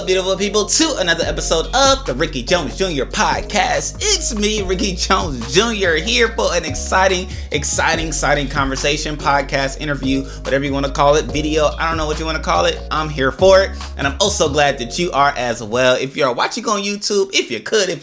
up, beautiful people, to another episode of the Ricky Jones Jr. podcast. It's me, Ricky Jones Jr. here for an exciting conversation, podcast, interview, whatever you want to call it, video. I don't know what you want to call it. I'm here for it, and I'm also glad that you are as well. If you are watching on YouTube, if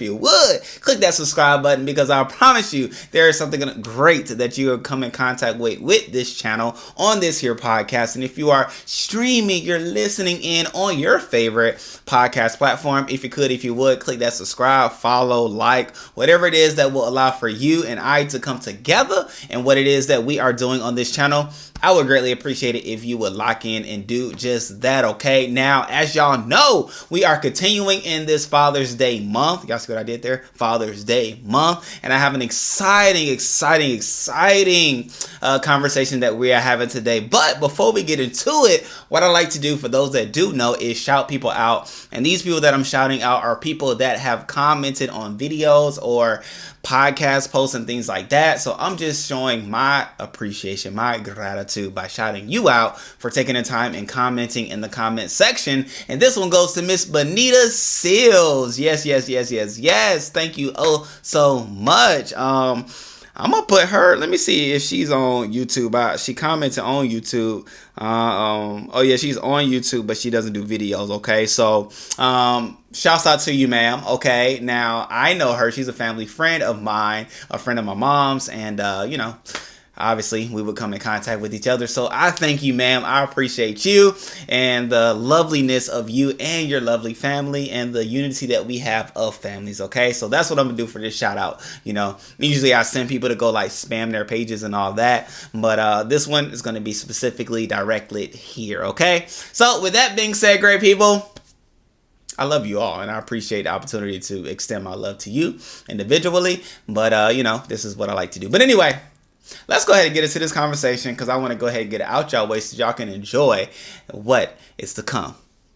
you would, click that subscribe button, because I promise you there is something great that you will come in contact with this channel on this here podcast. And if you are streaming, you're listening in on your favorite podcast platform, if you would, click that subscribe, follow, like, whatever it is that will allow for you and I to come together and what it is that we are doing on this channel. I would greatly appreciate it if you would lock in and do just that, okay? Now, as y'all know, we are continuing in this Father's Day month. Y'all see what I did there? Father's Day month. And I have an exciting conversation that we are having today. But before we get into it, what I like to do for those that do know is shout people out. And these people that I'm shouting out are people that have commented on videos or podcast posts and things like that. So I'm just showing my appreciation, my gratitude by shouting you out for taking the time and commenting in the comment section. And this one goes to Miss Bonita Seals. Yes. Thank you so much. I'm gonna put her. Let me see if she's on YouTube. She commented on YouTube. Oh yeah, she's on YouTube, but she doesn't do videos. Okay, so shouts out to you, ma'am. Okay, now I know her. She's a family friend of mine, a friend of my mom's, and obviously we would come in contact with each other. So I thank you, ma'am. I appreciate you and the loveliness of you and your lovely family and the unity that we have of families. Okay, so that's what I'm gonna do for this shout out. Usually I send people to go like spam their pages and all that, but this one is going to be specifically directed here. Okay, so with that being said, great people, I love you all, and I appreciate the opportunity to extend my love to you individually. But this is what I like to do. But anyway, let's go ahead and get into this conversation, because I want to go ahead and get it out y'all way so y'all can enjoy what is to come.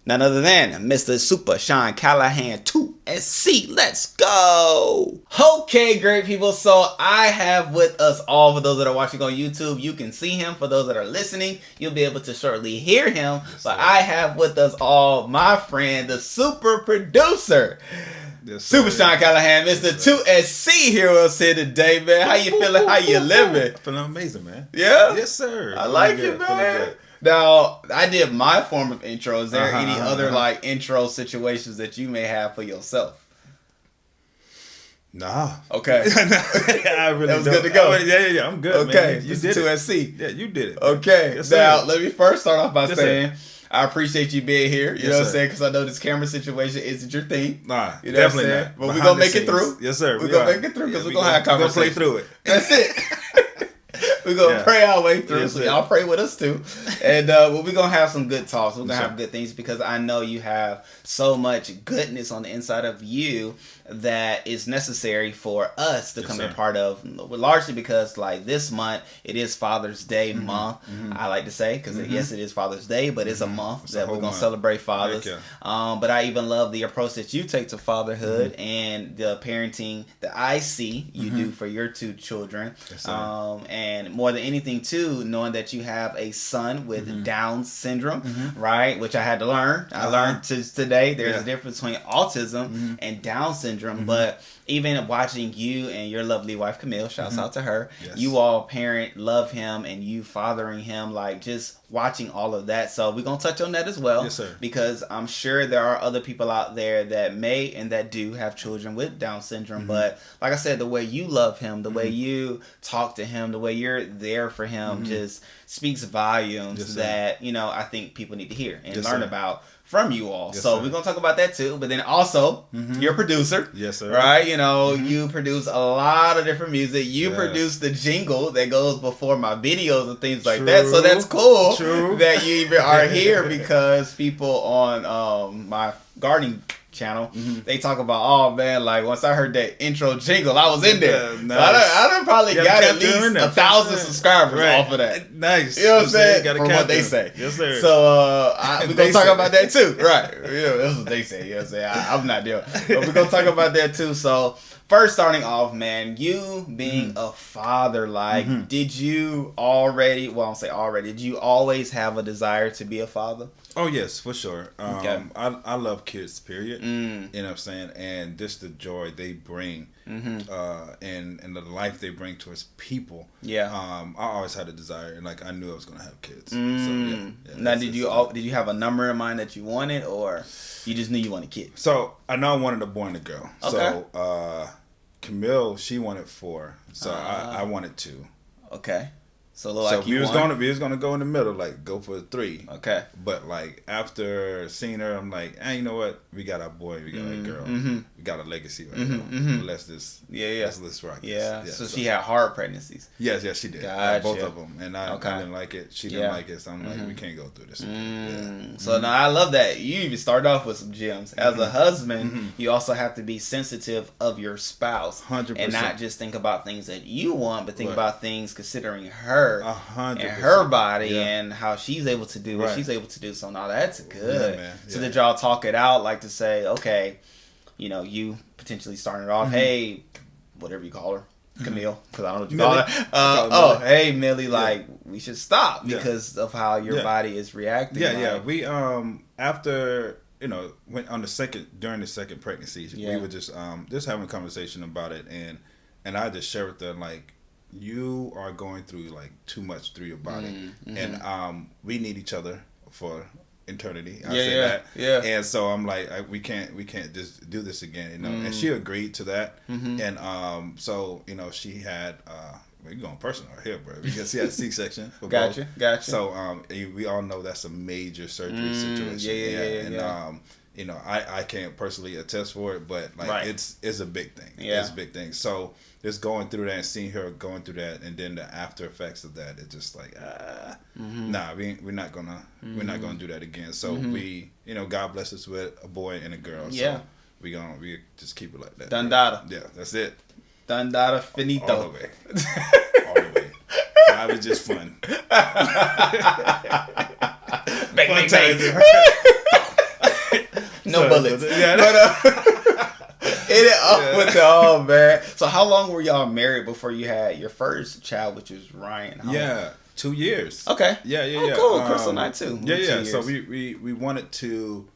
None other than Mr. Super Shorne Callahan 2SC. Let's go. Okay, great people. So I have with us all, for those that are watching on YouTube, you can see him. For those that are listening, you'll be able to shortly hear him. But I have with us all my friend, the super producer, Super Shorne Callahan, Mr. 2SC here with us here today, man. How you feeling? How you living? Feeling amazing, man. Yeah? Yes, sir. I like it, man. Now, I did my form of intro. Is there any other like intro situations that you may have for yourself? Nah. Okay. I really that was good to go. Yeah, I'm good. Okay, Man. You Mr. did 2SC. Yeah, you did it. Okay. Yes, now, sir. let me first start off by Yes, saying sir. I appreciate you being here. You Yes, know what I'm sir. saying? Because I know this camera situation isn't your thing. Nah, you know definitely what I'm saying? not. But we're Behind going to the make it scenes. through. Yes, sir. We're going to make it through, because we're going to have conversation. We're going to play through it. That's it. We're going to pray our way through, Yes, so sir. y'all pray with us too. And we're going to have some good talks. We're going to have good things, because I know you have so much goodness on the inside of you that is necessary for us to come in part of, largely because like this month, it is Father's Day month, I like to say, because yes, it is Father's Day, but it's a month that we're going to celebrate fathers. But I even love the approach that you take to fatherhood and the parenting that I see you do for your two children. Yes, and more than anything too, knowing that you have a son with Down syndrome, right? Which I had to learn. I learned today there's a difference between autism and Down syndrome. But even watching you and your lovely wife Camille, shouts out to her, you all parent, love him, and you fathering him, like just watching all of that. So we're going to touch on that as well. Yes, sir. Because I'm sure there are other people out there that may and that do have children with Down syndrome. But like I said, the way you love him, the way you talk to him, the way you're there for him just speaks volumes that, I think people need to hear and learn about from you all. So we're going to talk about that too. But then also, you're a producer. Yes, sir. Right? You produce a lot of different music. You produce the jingle that goes before my videos and things like that. So that's cool that you even are here, because people on my gardening channel, they talk about, oh man, like once I heard that intro jingle, I was in there. Nice. So I done probably got at least 1,000 subscribers off of that. Nice. You know what I'm saying? From what they say. Yes, sir. So we're going to talk about that too. Right. That's what they say. You know what I'm saying? I'm not there. But we're going to talk about that too. So first starting off, man, you being a father, like, did you already, well, I don't say already, did you always have a desire to be a father? Oh yes, for sure. Okay. I love kids, period. Mm. You know what I'm saying? And just the joy they bring, and the life they bring to us people. Yeah. I always had a desire, and like I knew I was gonna have kids. Mm. So yeah. Now, did you have a number in mind that you wanted, or you just knew you wanted kids? So I know I wanted a boy and a girl. Okay. So Camille, she wanted 4. So I wanted 2. Okay. So we was gonna go in the middle, like go for 3. Okay. But like after seeing her, I'm like, you know what? We got our boy, we got our girl, we got a legacy right now. Let's just let's rock this. Yeah. So she had hard pregnancies. Yes, she did. Gotcha. Both of them, and I didn't like it. She didn't like it, so I'm like, we can't go through this again. So now I love that you even started off with some gems. As a husband, you also have to be sensitive of your spouse, 100%, and not just think about things that you want, but think about things considering her 100%. and her body and how she's able to do what she's able to do. So now that's good. Yeah, man. So did y'all talk it out, like to say, okay, you know, you potentially starting it off, hey, whatever you call her. Camille, because I don't know what you call her. Hey, Millie, like, we should stop because of how your body is reacting. We, after, you know, during the second pregnancy, we were just having a conversation about it, and I just shared with her, like, you are going through, like, too much through your body, and we need each other for eternity. I say that. Yeah. And so I'm like, we can't just do this again, you know. And she agreed to that. And so, you know, she had you're going personal here, bro, because she had a C-section. Gotcha. So we all know that's a major surgery situation. And you know, I can't personally attest for it, but like it's a big thing. It's a big thing. So just going through that and seeing her going through that, and then the after effects of that, it's just like nah, we're not gonna do that again. So we, you know, God bless us with a boy and a girl. So we just keep it like that. Done data. Yeah, that's it. Done data finito. All the way. All the way. That was just fun. Bang. No bullets. Yeah. Hit it up with the man. So how long were y'all married before you had your first child, which was Ryan? 2 years. Okay. Yeah. Cool. Crystal and I too. Yeah. So we wanted to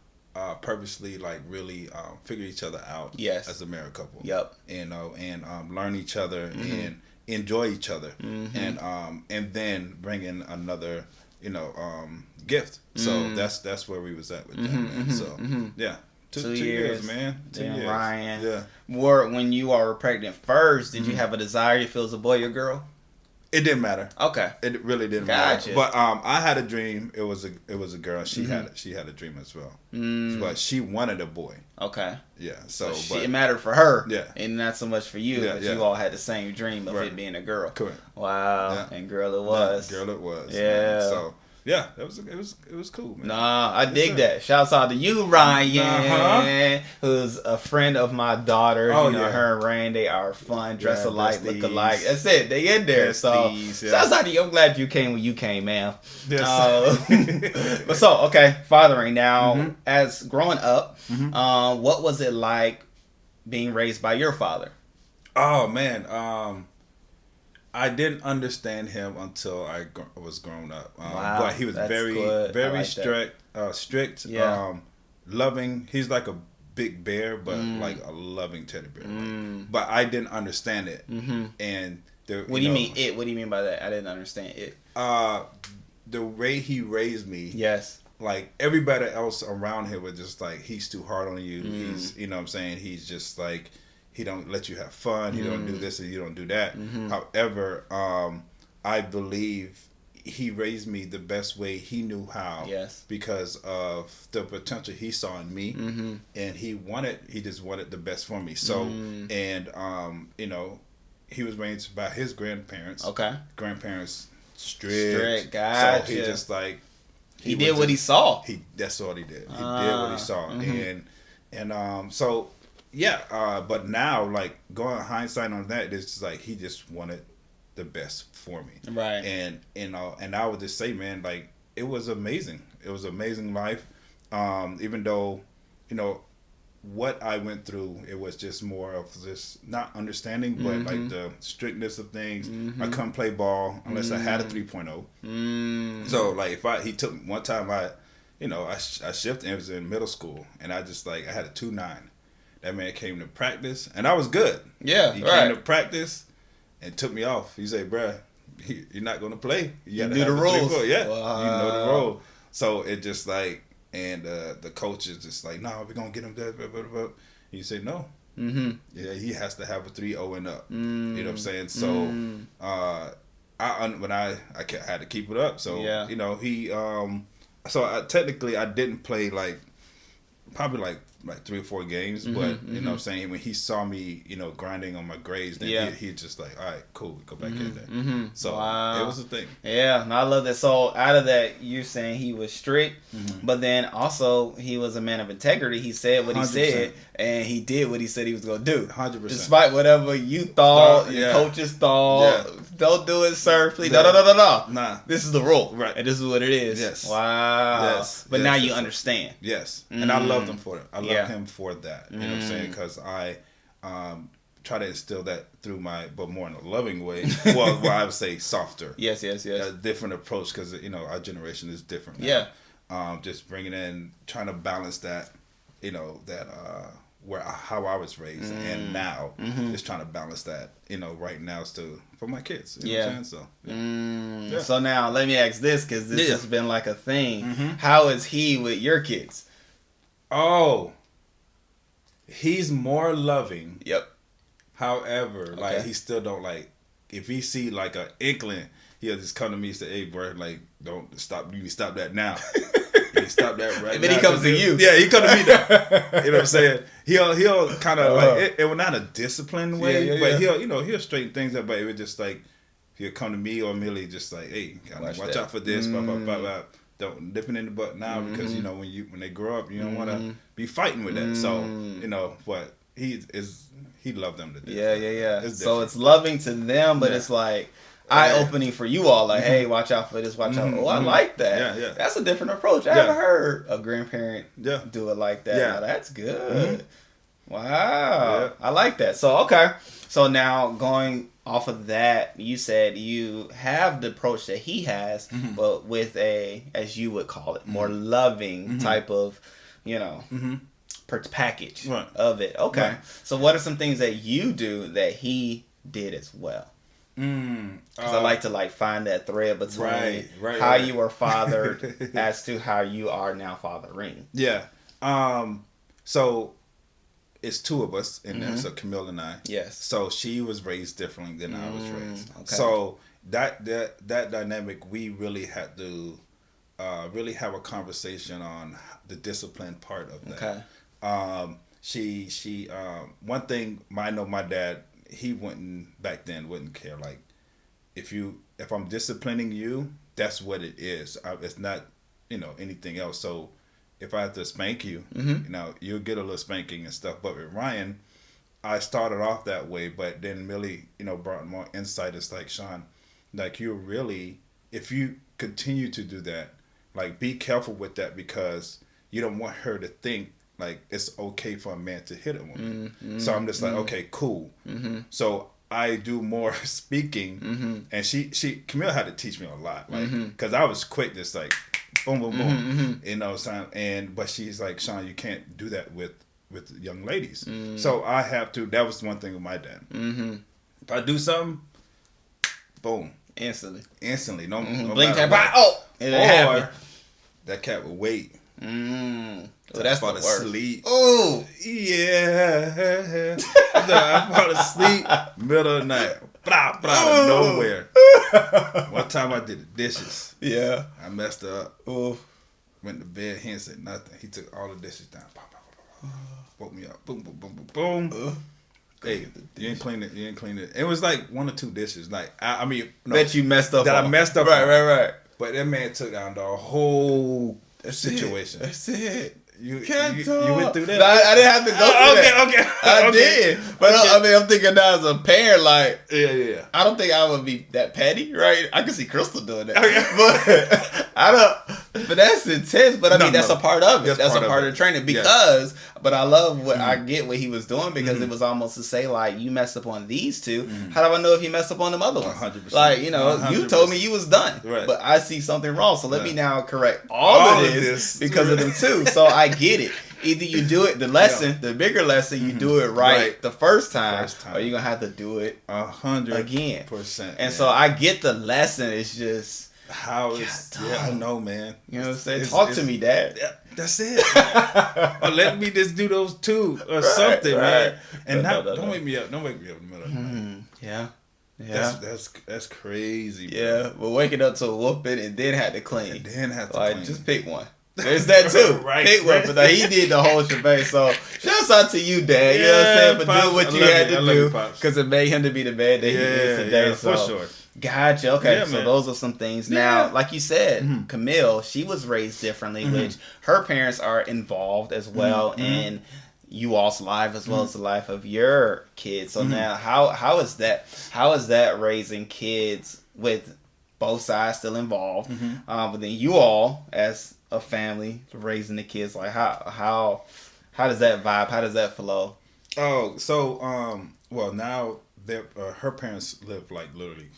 purposely like really figure each other out. Yes. As a married couple. Yep. And learn each other and enjoy each other, and then bring in another, you know, gift. So that's where we was at with that, man. So yeah. 2 years, man. 2 years. Ryan. Yeah. When you are pregnant first, did you have a desire if it was a boy or girl? It didn't matter. Okay. It really didn't matter. But I had a dream. It was a girl. She had a dream as well. But she wanted a boy. Okay. Yeah. So it mattered for her. Yeah. And not so much for you. But you all had the same dream of it being a girl. Correct. Wow. Yeah. And girl it was. Girl it was. Yeah. Man. So yeah, it was cool, man. Nah, I dig that. Shouts out to you, Ryan, who's a friend of my daughter. Oh, you know, her and Rain, they are fun, dress alike, look alike. That's it. They in there. Shouts out to you. I'm glad you came when you came, man. Yes. But so, okay, fathering now. As growing up, what was it like being raised by your father? Oh man, I didn't understand him until I was grown up. Wow, but he was very strict, loving. He's like a big bear, but like a loving teddy bear. But I didn't understand it. And what do you mean it? What do you mean by that? I didn't understand it. The way he raised me. Yes. Like everybody else around him was just like, he's too hard on you. He's, you know what I'm saying? He's just like, he don't let you have fun. He don't do this and you don't do that. However, I believe he raised me the best way he knew how. Yes. Because of the potential he saw in me, and he just wanted the best for me. So, and you know, he was raised by his grandparents. Okay. Grandparents strict. Gotcha. So he just like he did what he saw. That's what he did. He did what he saw, and so. Yeah, but now, like, going hindsight on that, it's just like he just wanted the best for me, right? And and I would just say, man, like, it was amazing. It was an amazing life. Even though, you know, what I went through, it was just more of just not understanding, but like the strictness of things. I couldn't play ball unless I had a 3.0. So like he took one time I shifted. It was in middle school, and I just I had a 2.9. That man came to practice, and I was good. Yeah, he came to practice and took me off. He said, "Bruh, you're not gonna play. You do the rules. Yeah, wow. You know the role." So it just and the coach is just no, we're gonna get him there. Blah, blah, blah. He said no. Yeah, he has to have a 3.0 and up. You know what I'm saying? So when I had to keep it up. So he so technically I didn't play probably 3 or 4 games, but you know what I'm saying, when he saw me, grinding on my grades, then he just all right, cool, go back in there. So it was a thing. Yeah, and I love that. So out of that, you're saying he was strict, but then also he was a man of integrity. He said what he 100%. Said, and he did what he said he was going to do. 100%. Despite whatever you thought, your coaches thought, don't do it, sir, please. No. Nah. This is the rule. Right. And this is what it is. Yes. Wow. Yes. But now you understand. Yes. And I loved him for it. I love him for that. You know what I'm saying? Because I try to instill that through but more in a loving way. Well, I would say softer. Yes. A different approach, because our generation is different now. Yeah. Just bringing in, trying to balance that, how I was raised, and now just trying to balance that, right now for my kids. You know what I'm saying? So, So now let me ask this, because this has been like a thing. How is he with your kids? Oh, he's more loving. Yep. However, he still don't if he see an inkling, he'll just come to me and say, "Hey, bro, don't stop. You need to stop that now. You stop that right and now." then he comes to you. Yeah, he come to me now. You know what I'm saying? He'll kind of it was not a disciplined way, but he'll straighten things up. But it was just he'll come to me, or merely just "Hey, watch out for this." Blah blah blah blah. Don't dip it in the butt now, because when they grow up, you don't want to be fighting with that. So but he loved them to death. Yeah. So it's loving to them, but it's eye-opening for you all. Hey, watch out for this, watch out. Oh, I like that. Yeah. That's a different approach. I haven't heard a grandparent do it like that. Yeah. Now, that's good. Wow. Yeah. I like that. So, okay. So now going off of that, you said you have the approach that he has, but with a, as you would call it, more loving type of, package of it. Okay. Right. So what are some things that you do that he did as well? Because I like to find that thread between how you were fathered as to how you are now fathering. Yeah. So it's 2 of us in there, so Camille and I. Yes. So she was raised differently than I was raised. Okay. So that dynamic, we really had to really have a conversation on the discipline part of that. Okay. She one thing I know, my dad, he back then wouldn't care. If I'm disciplining you, that's what it is. It's not anything else. So if I have to spank you, you'll get a little spanking and stuff. But with Ryan, I started off that way, but then Millie, brought more insight. It's Sean, you really, if you continue to do that, be careful with that, because you don't want her to think it's okay for a man to hit a woman. So I'm just okay, cool. So I do more speaking, and Camille had to teach me a lot, because I was quick, just boom, boom, boom, but she's Sean, you can't do that with young ladies. So I have to. That was one thing with my dad. If I do something, boom, instantly, no blink time, or that cat would wait. So that's about to sleep. Oh yeah, I fall asleep middle of the night, out of nowhere. One time I did the dishes. Yeah, I messed up. Oh, went to bed. He didn't say nothing. He took all the dishes down. Woke me up. Boom, boom, boom, boom, boom. Hey, you ain't clean it. It was 1 or 2 dishes. Bet you messed up. I messed up. Right. But that man took down the whole situation. That's it. You went through that? No, I didn't have to go through that. Okay. I did. But I mean, I'm thinking now as a parent, like, yeah. I don't think I would be that petty, right? I can see Crystal doing that. But I don't. But that's intense. But I mean, that's a part of it. That's a part of the training. Because, but I love what I get what he was doing because it was almost to say, like, you messed up on these two. How do I know if you messed up on them other ones? 100%. Like, you know, 100%. You told me you was done. Right. But I see something wrong. So let me now correct all of this because of them too. So I get it. Either you do it, the bigger lesson, you do it right the first time, or you're going to have to do it 100% again. And so I get the lesson. It's just how it's, I know, man. You know what I'm saying? Talk to me, Dad. That's it. Or let me just do those two or something, man. And don't wake me up. Don't wake me up in the middle of the night. Yeah. That's crazy, bro. Yeah, but waking up to a whooping and then had to clean. Just pick one. There's that too. Pick one, but he did the whole shebang. So shouts out to you, Dad. You know what I'm saying? But do what you had to do because it made him to be the man that he is today. Yeah, so. for sure. Gotcha. Okay, so those are some things. Now, like you said, Camille, she was raised differently, which her parents are involved as well in you all's life as well as the life of your kids. So now, how is that? How is that raising kids with both sides still involved? But then you all as a family raising the kids, like how does that vibe? How does that flow? Oh, so well now her parents live like literally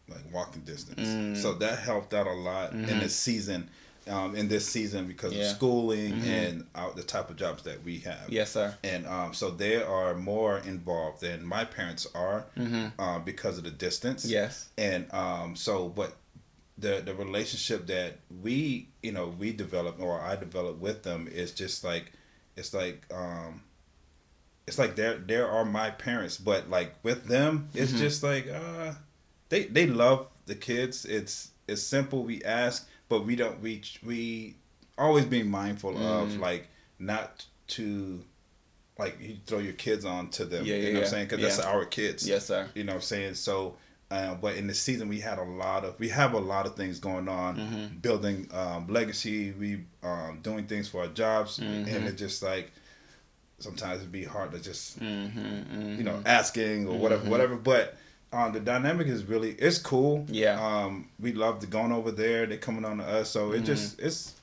like walking distance, so that helped out a lot in this season. Because of schooling and the type of jobs that we have. Yes, sir. And so they are more involved than my parents are because of the distance. Yes. And but the relationship that we develop or I develop with them is just like it's like there are my parents, but like with them it's just like they love the kids. It's simple. We ask, but we don't. We always being mindful of like not to like you throw your kids on to them. You know what I'm saying? Because that's our kids. Yes, sir. You know what I'm saying? So, but in the season we have a lot of things going on, building legacy. We doing things for our jobs, and it's just like sometimes it'd be hard to just asking or whatever. But the dynamic is it's cool. Yeah. We love the going over there. They're coming on to us, so it just it's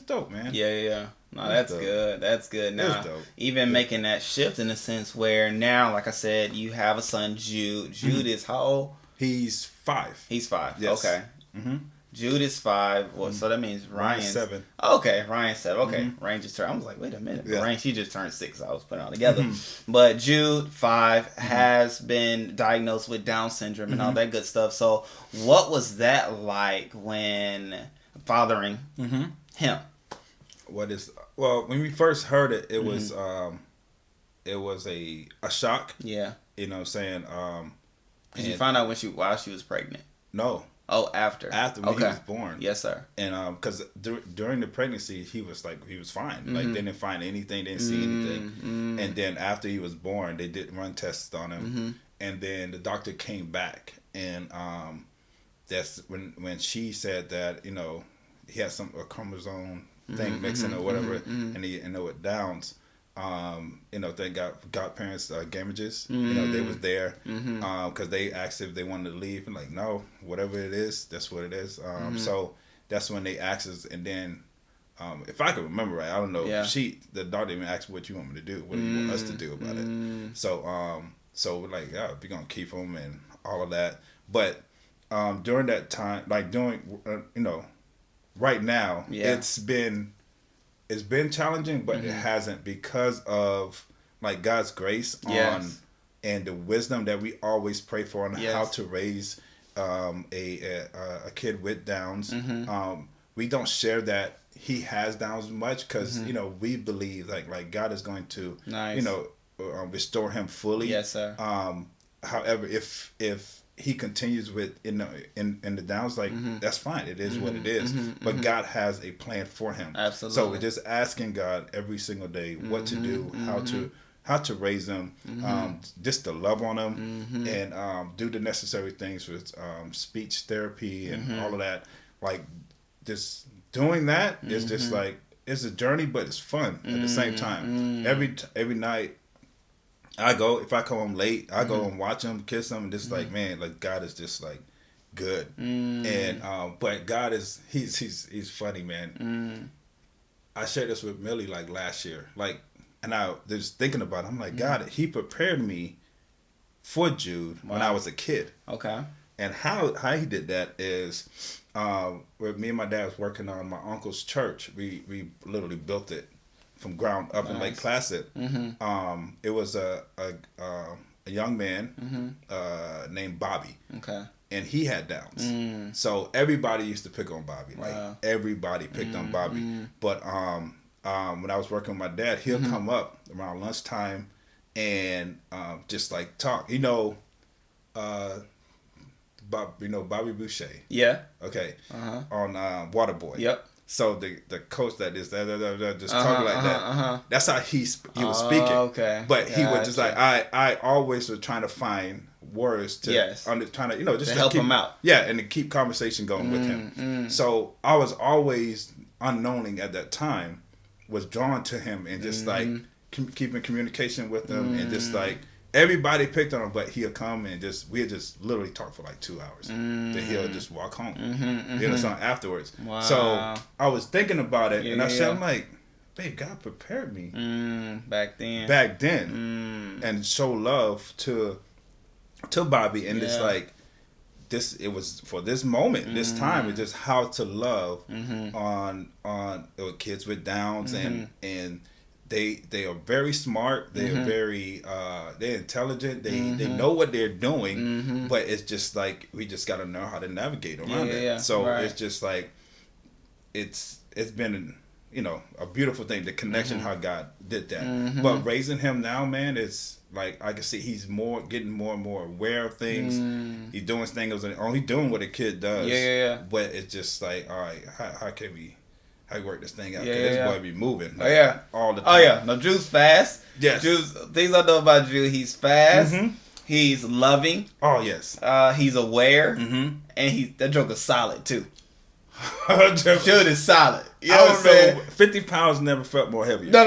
dope, man. Yeah. No, that's good. That's good. Now, even making that shift in a sense where now, like I said, you have a son, Jude. Jude is how old? He's 5. He's 5. Yes. Okay. Jude is 5. Well, so that means Ryan's 7. Okay, Ryan's 7. Okay, Ryan just turned. I was like, wait a minute. Ryan, she just turned 6. I was putting it all together. But Jude, 5, has been diagnosed with Down syndrome and all that good stuff. So, what was that like when fathering him? Well, when we first heard it, it was a shock. Yeah. You know what I'm saying? Did you find out while she was pregnant? No. Oh, after when he was born. Yes, sir. And because during the pregnancy, he was fine. Like they didn't find anything, didn't see anything. And then after he was born, they did run tests on him, and then the doctor came back, and that's when she said that he had a chromosome thing mixing or whatever, and he with Downs. They got godparents gamages. They was there because they asked if they wanted to leave, and like no, whatever it is, that's what it is. So that's when they asked us, and then if I can remember right, I don't know. The doctor even asked, "What you want me to do? What do you want us to do about it?" So we're like, yeah, we're gonna keep them and all of that. But during that time, like right now, it's been challenging, but it hasn't because of like God's grace on and the wisdom that we always pray for on how to raise a kid with Downs. We don't share that he has Downs much because we believe like God is going to restore him fully. Yes, sir. However, if he continues with in the Downs, like that's fine. It is what it is. But God has a plan for him. Absolutely. So we're just asking God every single day what to do, how to raise them, just to love on them, and do the necessary things with speech therapy and all of that. Like just doing that is just like it's a journey, but it's fun at the same time. Every night I go, if I come home late, I go and watch him, kiss him, and just like, man, like God is just like good. And but God is he's funny, man. I shared this with Millie like last year, like, and I was thinking about it. I'm like, God, He prepared me for Jude when I was a kid. Okay. And how He did that is, where me and my dad was working on my uncle's church. We literally built it from ground up in Lake Placid. It was a young man named Bobby. Okay. And he had Downs. So everybody used to pick on Bobby. Like everybody picked on Bobby. But when I was working with my dad, he'll come up around lunchtime and just like talk. Bobby Boucher. Yeah. Okay. On Waterboy. Yep. So the coach that is just talking like that. That's how he was speaking. Okay. But he was just like, I always was trying to find words to trying to just to help him out. Yeah, and to keep conversation going with him. So I was always unknowingly at that time was drawn to him and just like keeping communication with him and just like everybody picked on him, but he'll come and we'll just literally talk for like 2 hours. Then he'll just walk home. You know, something afterwards. Wow. So I was thinking about it and I said, I'm like, babe, God prepared me back then. And show love to Bobby and it's like this. It was for this moment, this time. It's just how to love on kids with Downs and they are very smart. They are very they're intelligent. They know what they're doing, but it's just like we just got to know how to navigate around it. So it's just like it's been a beautiful thing. The connection how God did that. But raising him now, man, it's like I can see he's getting more and more aware of things. He's doing things only doing what a kid does. But it's just like, all right, how can we work this thing out? This boy be moving. Like, all the time. No, Jude's fast. Yes. Things I know about Jude, he's fast. He's loving. Oh yes. He's aware. And that joke is solid too. Jude is solid. You know what I'm saying? 50 pounds never felt more heavier. No.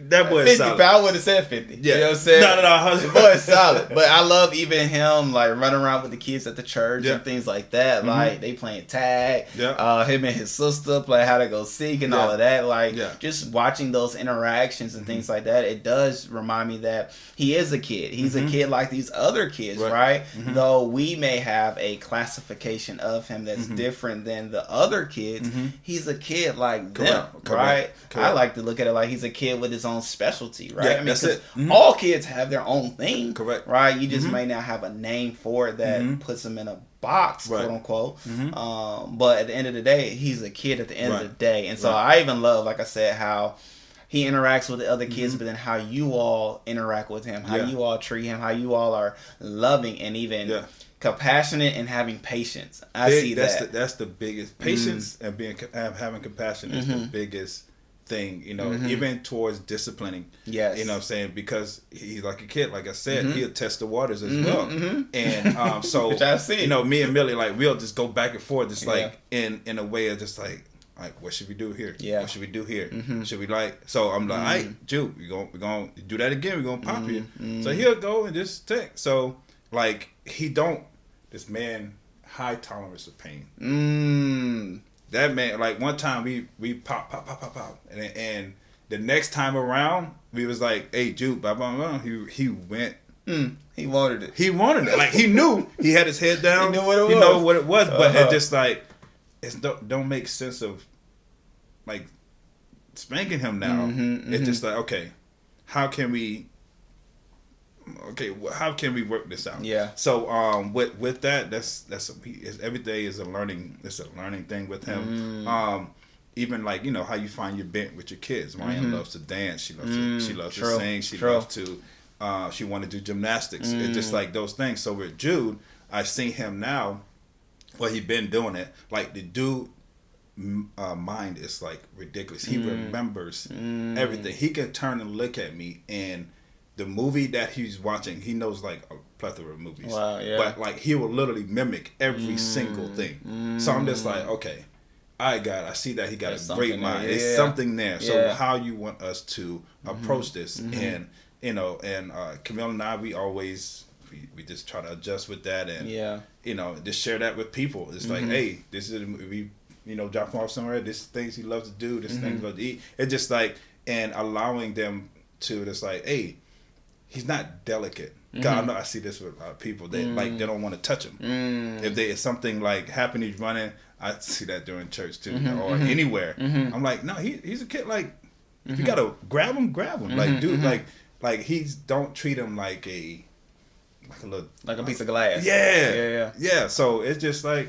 That boy is solid. 50 pounds, I would have said 50. Yeah. You know what I'm saying? No. The boy is solid. But I love even him, like, running around with the kids at the church and things like that. Like, they playing tag. Him and his sister play how to go seek and all of that. Like, just watching those interactions and things like that, it does remind me that he is a kid. He's a kid like these other kids, right? Though we may have a classification of him that's different than the other kids, he's a kid like them, right? I like to look at it like he's a kid with his own specialty, right? I mean, that's it. All kids have their own thing, correct? Right? You just may not have a name for it that puts them in a box, quote unquote. But at the end of the day, he's a kid at the end of the day, and so I even love, like I said, how he interacts with the other kids, but then how you all interact with him, how you all treat him, how you all are loving and even compassionate and having patience. I see that. That's the biggest patience and having compassion is the biggest thing, even towards disciplining. Yes. You know what I'm saying? Because he's like a kid, like I said, he'll test the waters as well. And so which I've seen. Me and Millie, like, we'll just go back and forth, just like in a way of just like what should we do here? What should we do here? Should we so I'm like, all right, Jude, we're gonna do that again, we're gonna pop you. So he'll go and just take. So like this man, high tolerance of pain. That man, like one time we pop, and the next time around we was like, hey Jude, blah blah blah. He went. He wanted it. He wanted it. Like he knew. He had his head down. He knew what it was. He know what it was, but it just like it don't make sense of like spanking him now. It's just like, okay, how can we work this out? Yeah. So with that, that's every day is a learning. It's a learning thing with him. Even like how you find your bent with your kids. Marianne loves to dance. She loves to sing. She loves to. She want to do gymnastics. It's just like those things. So with Jude, I see him now. Well, he been doing it. Like the dude. Mind is like ridiculous. He remembers everything. He can turn and look at me and the movie that he's watching, he knows like a plethora of movies. Wow, yeah. But like he will literally mimic every single thing. So I'm just like, okay, all right, God, I see that he got There's a great mind. there. There's something there. So how you want us to approach this? And Camille and I, we always we just try to adjust with that, and just share that with people. It's like, hey, this is we drop him off somewhere. This things he loves to do. This things he loves to eat. It's just like, and allowing them to just like, hey, he's not delicate. God, I see this with people that like they don't want to touch him. If something like happened, he's running. I see that during church too, or anywhere. I'm like, no, he's a kid. Like, if you gotta grab him. Like, dude, like he's don't treat him like a little like a piece of glass. Yeah. So it's just like,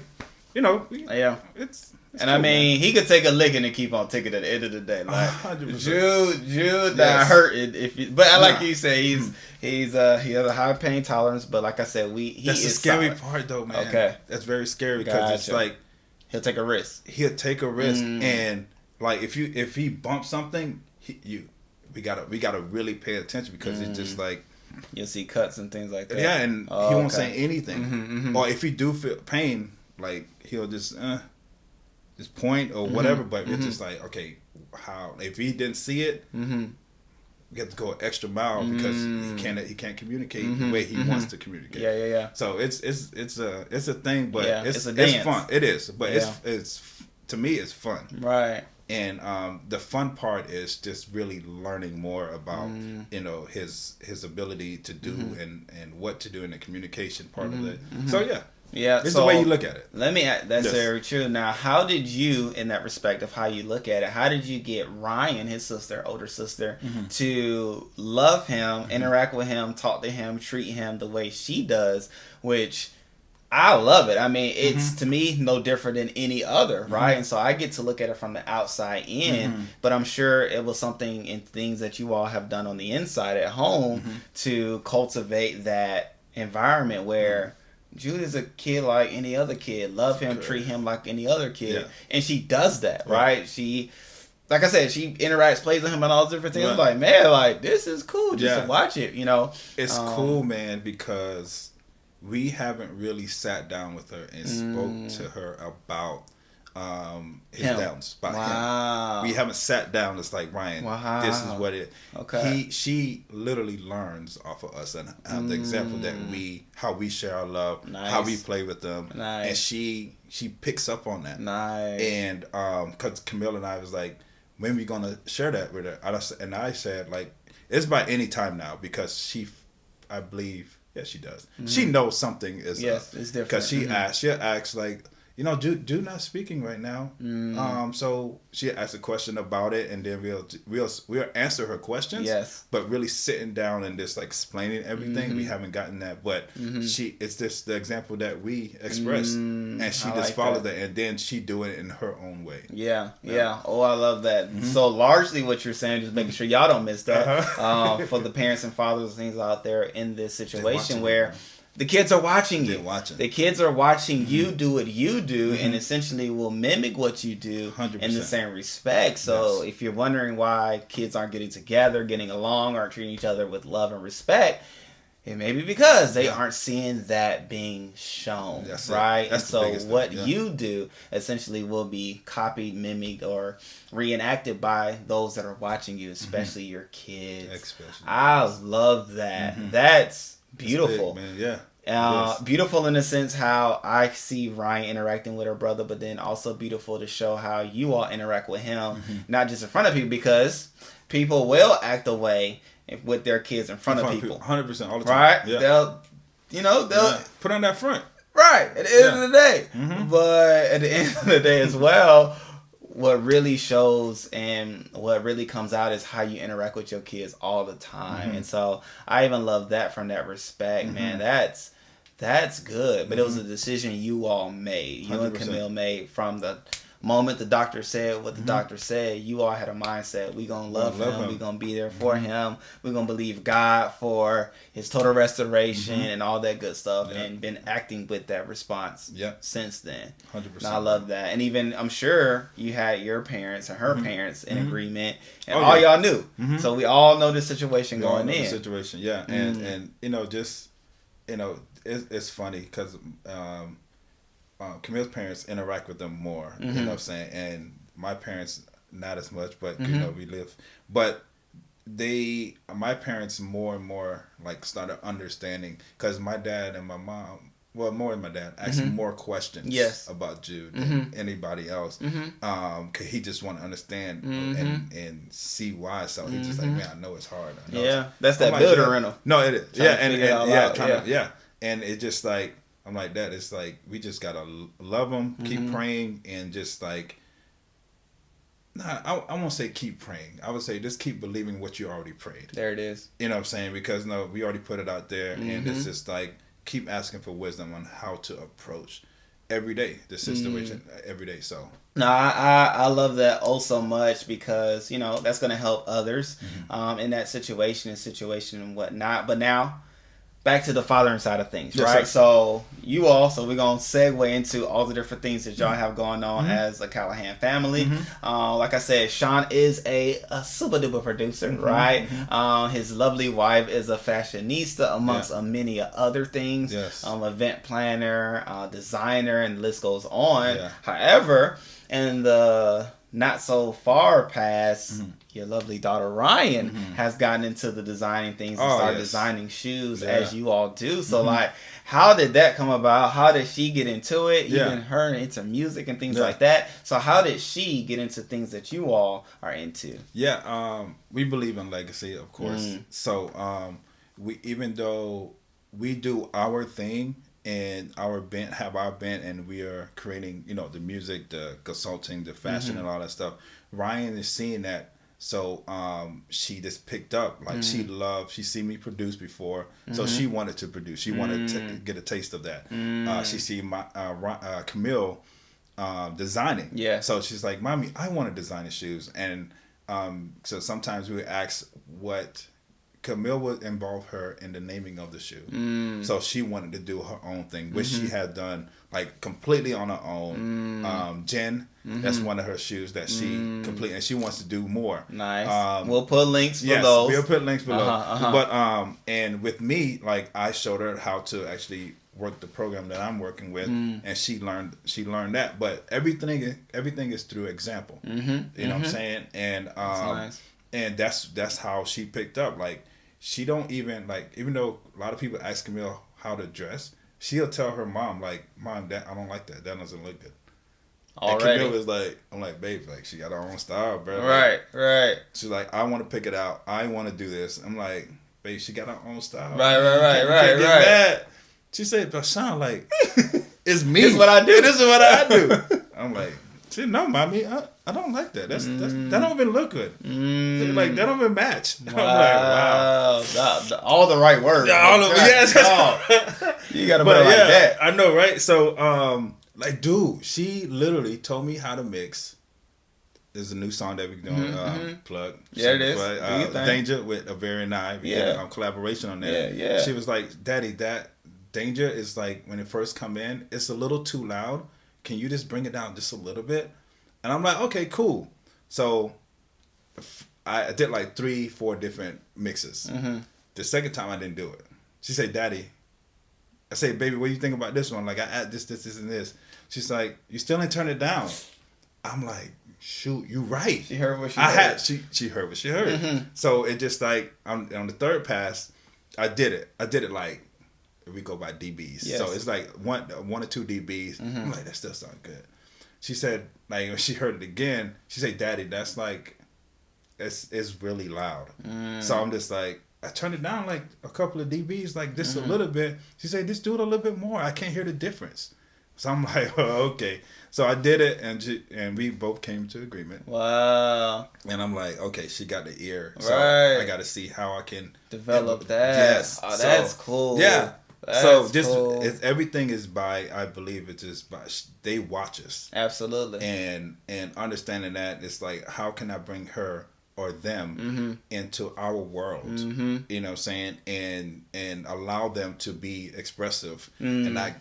it's and cool, I mean, he could take a licking and keep on ticking at the end of the day. Like 100%. Jude, not hurt it but like you say, he has a high pain tolerance. But like I said, that's the scary part though, man. Okay, that's very scary because it's like he'll take a risk. And like if he bumps something, we gotta really pay attention because it's just like you'll see cuts and things like that. Yeah, and he won't say anything. Or if he do feel pain, like he'll just point or whatever. But it's just like, okay, how if he didn't see it, we have to go an extra mile because he can't communicate the way he wants to communicate. Yeah. So it's a thing, but it's fun. It is, but it's to me it's fun. Right. And the fun part is just really learning more about his ability to do and what to do in the communication part of it. So it's the way you look at it. That's very true. Now, how did you, in that respect of how you look at it, how did you get Ryan, his older sister, to love him, interact with him, talk to him, treat him the way she does, which I love it. I mean, it's to me no different than any other, right? And so I get to look at it from the outside in, but I'm sure it was something in things that you all have done on the inside at home to cultivate that environment where Jude is a kid like any other kid. Love him, treat him like any other kid. And she does that, right? She, like I said, she interacts, plays with him and all those different things. I'm like, man, like, this is cool just to watch it, It's cool, man, because we haven't really sat down with her and spoke to her about his downs. Him. We haven't sat down. It's like, Ryan, this is what it. Okay. She literally learns off of us and the example that how we share our love, how we play with them, and she picks up on that. And because Camille and I was like, when we gonna share that with her? And I said, like, it's by any time now because I believe. Yeah, she does. She knows something is up. It's different. Because she'll ask like, Jude not speaking right now. So she asked a question about it, and then we'll answer her questions. Yes. But really sitting down and just like explaining everything, we haven't gotten that. But it's just the example that we express, and she just follows that, and then she do it in her own way. Yeah. Oh, I love that. So largely, what you're saying, just making sure y'all don't miss that for the parents and fathers and things out there in this situation where. The kids are watching you. The kids are watching you do what you do and essentially will mimic what you do 100%. In the same respect. So if you're wondering why kids aren't getting together, getting along, or treating each other with love and respect, it may be because they aren't seeing that being shown, right? And so what you do essentially will be copied, mimicked, or reenacted by those that are watching you, especially your kids. I love that. That's beautiful. Big, man. Beautiful in the sense how I see Ryan interacting with her brother, but then also beautiful to show how you all interact with him, not just in front of people, because people will act away with their kids in front of people. 100% all the time. Right? Yeah. They'll put on that front. Right. At the end of the day. But at the end of the day as well, what really shows and what really comes out is how you interact with your kids all the time. And so I even love that from that respect, man. That's good. But it was a decision you all made. You 100%. And Camille made from the moment the doctor said what the doctor said. You all had a mindset. We gonna love him. We gonna be there for him. We gonna believe God for his total restoration and all that good stuff. And been acting with that response since then. 100%. I love that. And even I'm sure you had your parents and her parents in agreement, and all y'all knew. So we all know the situation going in. And it's funny because Camille's parents interact with them more. You know what I'm saying? And my parents not as much, but you know we live. But my parents more and more like started understanding because my dad and my mom. Well, more than my dad, asking more questions about Jude than anybody else. Cause he just want to understand and see why. So he's just like, man, I know it's hard. I know that's that builder rental. No, it is. And it just like I'm like that. It's like we just gotta love him, keep praying, and just like. Nah, I won't say keep praying. I would say just keep believing what you already prayed. There it is. You know what I'm saying? Because no, we already put it out there, and it's just like. Keep asking for wisdom on how to approach every day the situation every day. So no, I love that oh so much because you know that's going to help others in that situation and whatnot. But now back to the fathering side of things, right? Sir. So we're going to segue into all the different things that y'all have going on as a Callahan family. Like I said, Sean is a super duper producer, right? His lovely wife is a fashionista amongst many other things. Yes. Event planner, designer, and the list goes on. Yeah. However, in the not so far past, your lovely daughter Ryan has gotten into the designing things and started designing shoes as you all do. So like, how did that come about? How did she get into it? Even her into music and things like that. So how did she get into things that you all are into? Yeah, we believe in legacy, of course. So we even though we do our thing and our band and we are creating, you know, the music, the consulting, the fashion and all that stuff. Ryan is seeing that. So she just picked up like she seen me produce before, so she wanted to produce. She wanted to get a taste of that. She see my Camille designing. Yeah. So she's like, "Mommy, I want to design the shoes." And so sometimes we would ask what Camille would involve her in the naming of the shoe. So she wanted to do her own thing, which she had done like completely on her own. Jen, that's one of her shoes that she completely, and she wants to do more. Nice. We'll put links below. Yes, we'll put links below. But and with me, like I showed her how to actually work the program that I'm working with, and she learned that. But everything is through example. You know what I'm saying? And nice. And that's how she picked up. Like she don't even like, even though a lot of people ask Camille how to dress, she'll tell her mom like, "Mom, that I don't like that. That doesn't look good." Already. And Camille is like, I'm like, babe, like she got her own style, bro. Right. She's like, I want to pick it out. I want to do this. I'm like, babe, she got her own style. Right. Can't get mad. She said, but Sean, like, it's me. This is what I do. This is what I do. I'm like, see, no, mommy, I don't like that. That don't even look good. Like that don't even match. Wow. I'm like, wow. All the right words. Yes. You gotta put it like that. I know, right? So, like, dude, she literally told me how to mix. There's a new song that we're doing, plug. Yeah, it is. Danger with a Very Nice. We did a collaboration on that. Yeah. She was like, Daddy, that Danger is like, when it first come in, it's a little too loud. Can you just bring it down just a little bit? And I'm like, okay, cool. So I did like 3-4 different mixes. The second time I didn't do it. She said, Daddy, I say, baby, what do you think about this one? Like I add this, and this. She's like, you still ain't turn it down. I'm like, shoot, you right. She heard what she heard. She heard what she heard. So it just like, on the third pass, I did it like, we go by dBs. Yes. So it's like one or two dBs. I'm like, that still sounds good. She said, like, when she heard it again, she said, Daddy, that's like, it's really loud. So I'm just like, I turned it down like a couple of dBs, like just a little bit. She said, just do it a little bit more. I can't hear the difference. So I'm like, oh, okay. So I did it, and we both came to agreement. Wow. And I'm like, okay, she got the ear. Right. So I got to see how I can develop that. Yes. Oh, that's cool. Yeah. That's so just cool. Everything is by, I believe it's just by, they watch us. Absolutely. And understanding that, it's like, how can I bring her or them into our world? You know what I'm saying? And allow them to be expressive and not,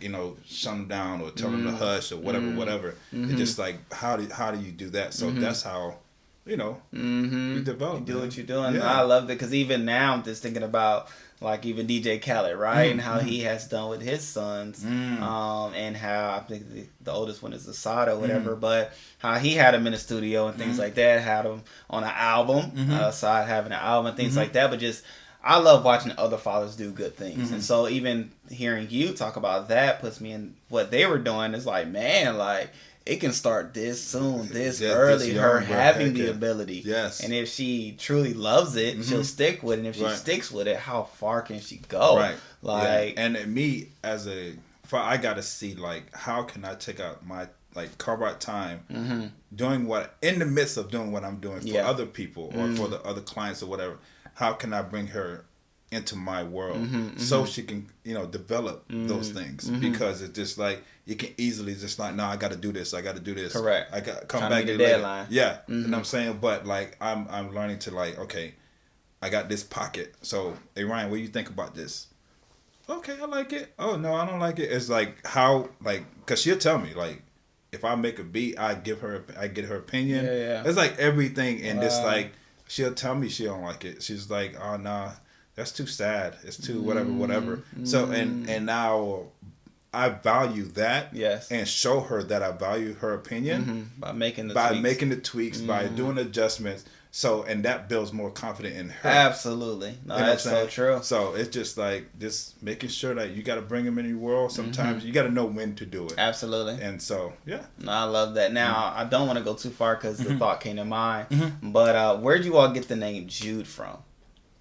shut them down or tell them to hush or whatever. It's just like, how do you do that? So that's how we develop. You do what you're doing. Yeah. I love it because even now I'm just thinking about like even DJ Khaled, right? And how he has done with his sons, and how I think the oldest one is Assad or whatever, but how he had him in the studio and things like that, had him on an album, Assad having an album and things like that, but just I love watching other fathers do good things. And so even hearing you talk about that puts me in what they were doing. Is like, man, like it can start this soon, this early, her having the ability. Yes. And if she truly loves it, she'll stick with it. And if she sticks with it, how far can she go? Right. Like, and me I got to see like, how can I take out my, like, carve out time doing what, in the midst of doing what I'm doing for other people or for the other clients or whatever. How can I bring her into my world so she can, develop those things? Because it's just like, you can easily just like, no, I got to do this. Correct. I got to come back to the deadline. Yeah. You know what I'm saying? But like, I'm learning to like, okay, I got this pocket. So, hey Ryan, what do you think about this? Okay, I like it. Oh no, I don't like it. It's like how, like, cause she'll tell me like, if I make a beat, I get her opinion. Yeah. It's like everything, and it's like, she'll tell me she don't like it. She's like, oh nah, that's too sad. It's too whatever. So and now I value that. Yes. And show her that I value her opinion by making the tweaks, by doing adjustments. So, and that builds more confidence in her. Absolutely. No, that's so true. So it's just like just making sure that you got to bring them in your world. Sometimes you got to know when to do it. Absolutely. And so, yeah. No, I love that. Now, I don't want to go too far because the thought came to mind. But where'd you all get the name Jude from?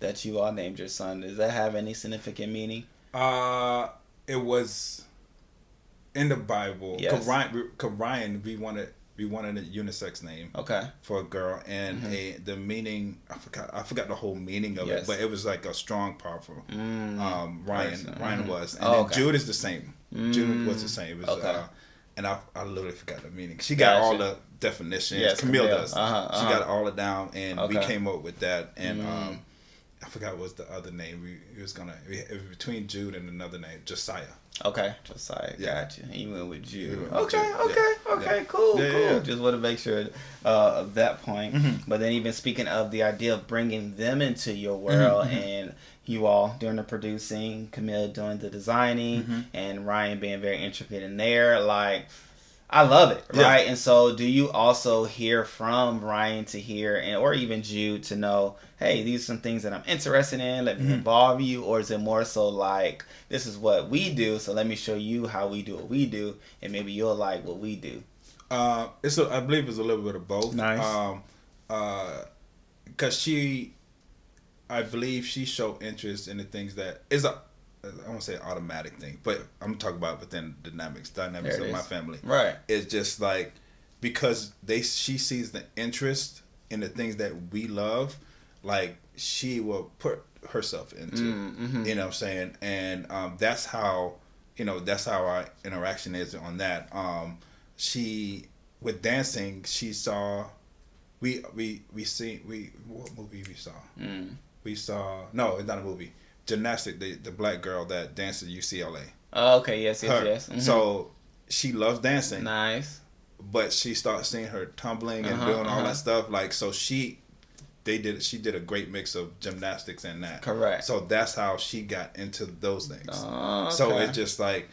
That you all named your son. Does that have any significant meaning? It was in the Bible. Yes. Ryan, we wanted a unisex name. Okay. For a girl, and the meaning, I forgot the whole meaning of it, but it was like a strong, powerful. Ryan was, and then Jude is the same. Jude was the same. It was, and I literally forgot the meaning. She got all the definitions. Yes, Camille does. She got all it down, and we came up with that. And I forgot what was the other name. It was between Jude and another name, Josiah. Okay, Josiah. Gotcha. He went with Jude. Okay, cool. Just want to make sure of that point. But then even speaking of the idea of bringing them into your world, and you all doing the producing, Camille doing the designing, and Ryan being very intricate in there, like, I love it, right? And so do you also hear from Ryan to hear, or even Jude to know, hey, these are some things that I'm interested in, let me involve you? Or is it more so like, this is what we do, so let me show you how we do what we do, and maybe you'll like what we do? I believe it's a little bit of both. Nice. Because I believe she showed interest in the things that I won't say an automatic thing, but I'm talking about within dynamics of my family. Right. It's just like, because she sees the interest in the things that we love, like she will put herself into. You know what I'm saying? And that's how our interaction is on that. She, with dancing, she saw what movie we saw? We saw, no, it's not a movie. Gymnastic, the black girl that danced at UCLA. Oh, okay, yes. So she loves dancing. Nice. But she starts seeing her tumbling and doing all that stuff. Like, so she did a great mix of gymnastics and that. Correct. So that's how she got into those things. Oh, okay. So it's just like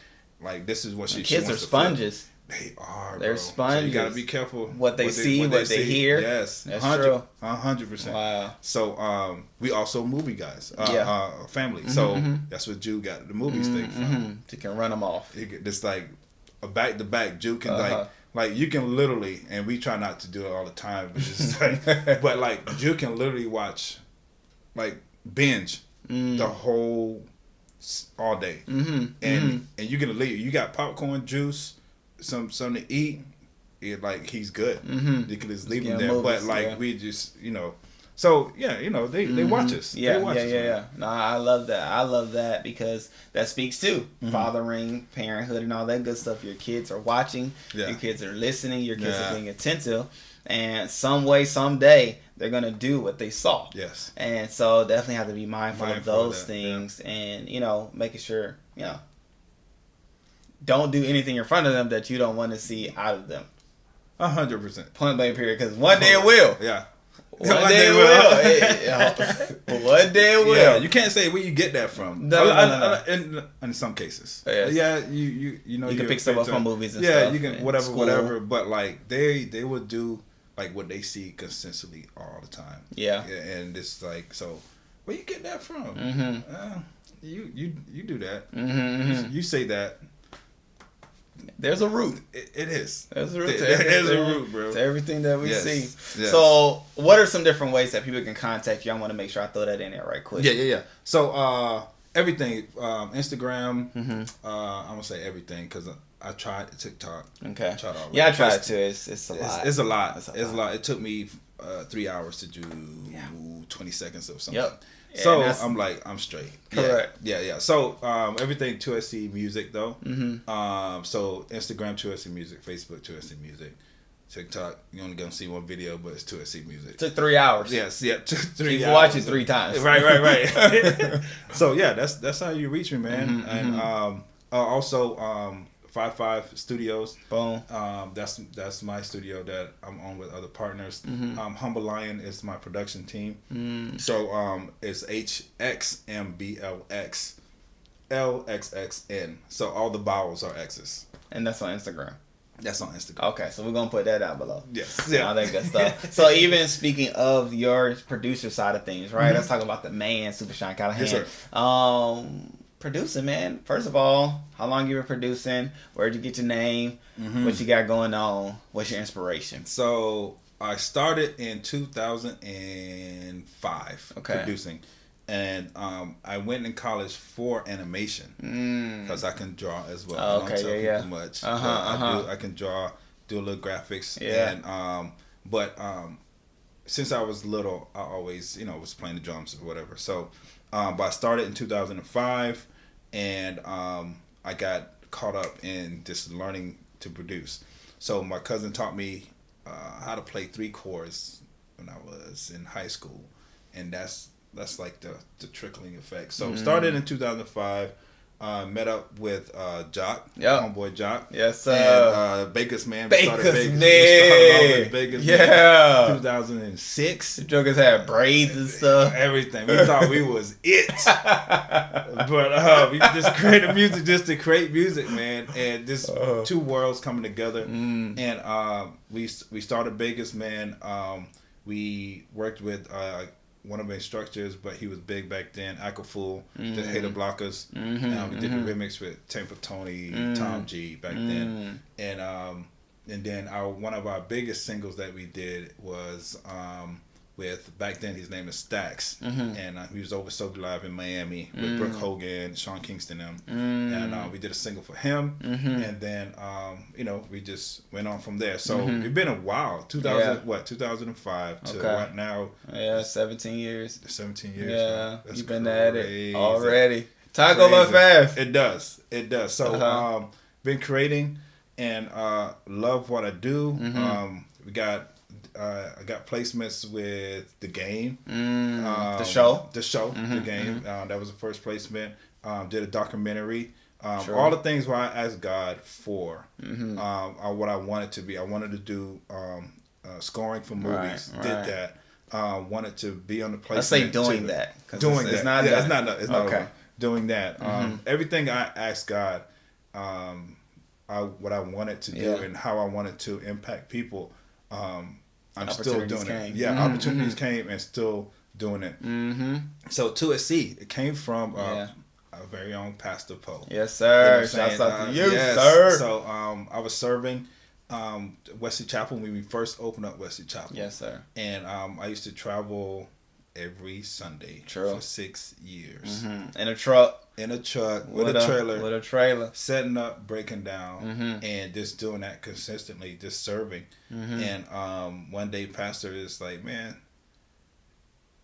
this is what she kids wants are sponges. They are. They're sponges. So you gotta be careful what they see, what they hear. Yes, that's true. 100%. Wow. So we also movie guys. Family. So that's what Jude got the movies thing from. You can run them off. It's like a back to back. Jude can like you can literally, and we try not to do it all the time, but it's like, but like Jude can literally watch, like binge the whole all day, and you can leave. You got popcorn, juice, something to eat. Like he's good. You can just leave him there. Movies, but like we just so they watch us. Yeah. No, I love that. I love that because that speaks to fathering, parenthood, and all that good stuff. Your kids are watching. Your kids are listening. Your kids are being attentive. And some way, someday, they're going to do what they saw. Yes. And so definitely have to be mindful of those things and, making sure, don't do anything in front of them that you don't want to see out of them. 100%. Point blank period. Because one day it will. Yeah. One day it will. One day it will. Yeah, you can't say where you get that from. No. In some cases. Yes. Yeah, you know you can pick stuff up from movies and stuff. stuff. Yeah, you can whatever. But like they would do like what they see consistently all the time. Yeah. And it's like, so where you get that from? You do that. You say that. There's a root. It is. There's a root. There's a root, bro. To everything that we see. Yes. So, what are some different ways that people can contact you? I want to make sure I throw that in there right quick. Yeah. So, everything, Instagram. I'm gonna say everything because I tried TikTok. Okay. I tried all I tried it too. It's a lot. It's a lot. It took me 3 hours to do 20 seconds or something. Yep. So I'm like, I'm straight. Correct. Yeah. So everything 2SC Music though. So Instagram 2SC Music, Facebook 2SC Music, TikTok. You only gonna see one video, but it's 2SC Music. It took 3 hours. Yes. Yeah. 3 you hours. watch it 3 times. Right. So yeah, that's how you reach me, man. And also 55 Studios. Boom. That's my studio that I'm on with other partners. Humble Lion is my production team. So it's HXMBLXLXXN. So all the vowels are X's. And that's on Instagram. That's on Instagram. Okay, so we're gonna put that down below. Yes. Yeah. I think good stuff. So even speaking of your producer side of things, right? Let's talk about the man, Super Shorne Callahan. Yes, sir. Producing, man. First of all, how long you been producing? Where'd you get your name? What you got going on? What's your inspiration? So I started in 2005 producing, and I went in college for animation because I can draw as well. I don't tell people much. I can draw, do a little graphics, and but since I was little, I always was playing the drums or whatever. So. But I started in 2005, and I got caught up in just learning to produce. So my cousin taught me how to play 3 chords when I was in high school, and that's like the trickling effect. So started in 2005. Met up with Jock, homeboy Jock. Yes, sir. And Baker's Man. Baker's Man. Baker's Man. 2006. The jokers had braids and stuff. Everything. We thought we was it. But we just created music just to create music, man. And this 2 worlds coming together. And we started Baker's Man. We worked with one of the instructors, but he was big back then. Aquafool, the Hater Blockers. We did the remix with Tampa Tony, Tom G back then, and then one of our biggest singles that we did was with, back then his name is Stax, and he was over So Live in Miami with Brooke Hogan, Sean Kingston, and we did a single for him, and then we just went on from there. So it's been a while, 2005 to right now. Yeah, 17 years. 17 years. Yeah, that's you've been crazy. at it already. Time go by fast. It does. So been creating and love what I do. We got. I got placements with The Game. The show, The Game. That was the first placement. Did a documentary. All the things where I asked God for are what I wanted to be. I wanted to do scoring for movies. Did that. Wanted to be on the placement. Let's say doing that. Doing it's that. It's not okay. Over. Doing that. Everything I asked God, what I wanted to do and how I wanted to impact people. I'm still doing it. Yeah, opportunities came and still doing it. So 2SC, it came from our very own Pastor Poe. Yes, sir. Shouts out to you, sir. So I was serving Wesley Chapel when we first opened up Wesley Chapel. Yes, sir. And I used to travel every Sunday for 6 years. In a truck. With a trailer. Setting up, breaking down, and just doing that consistently, just serving. And one day Pastor is like, man,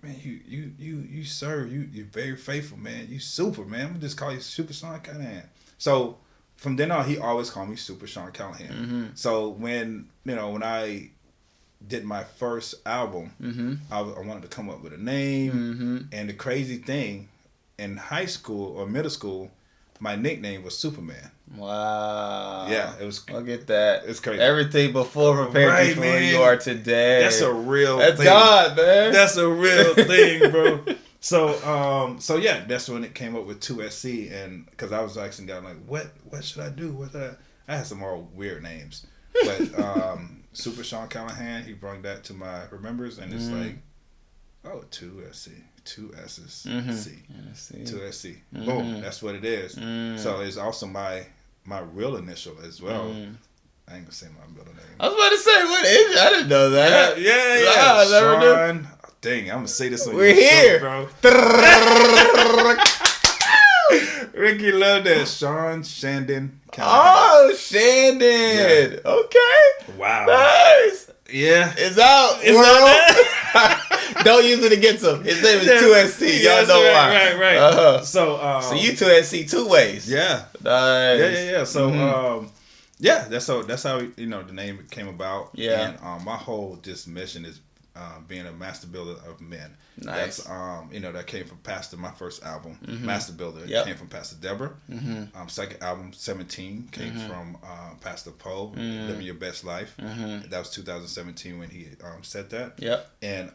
you serve, you're very faithful, man. You super, man. I'm gonna just call you Super Shorne Callahan. So from then on, he always called me Super Shorne Callahan. So when I did my first album, I wanted to come up with a name. And the crazy thing, in high school or middle school, my nickname was Superman. Wow. Yeah, it was. Look at that. It's crazy. Everything before prepared you for where you are today. That's a real That's thing. God, man. That's a real thing, bro. So yeah, that's when it came up with 2SC, and because I was asking God, like, what should I do? I had some more weird names, but Super Shorne Callahan, he brought that to my remembers, and it's like, oh, 2SC, 2 S's, C, 2SC. Boom, that's what it is. So it's also my real initial as well. I ain't gonna say my middle name. I was about to say, what is it? I didn't know that. Yeah. Shorne. Dang, I'm gonna say this on We're your here, show, bro. Ricky loved that. Shorne Shandon Callahan. Oh, Shandon. Yeah. Okay. Wow. Nice. Yeah. It's out. It's out. Don't use it against him. His name is 2SC. Y'all know why. Right. So you 2SC 2 ways. Yeah. Nice. Yeah. So that's how the name came about. Yeah. And my whole mission is being a master builder of men. Nice. That's that came from Pastor. My first album, Master Builder, came from Pastor Deborah. Second album, 17, came from Pastor Poe, Living Your Best Life. That was 2017 when he said that. Yep. And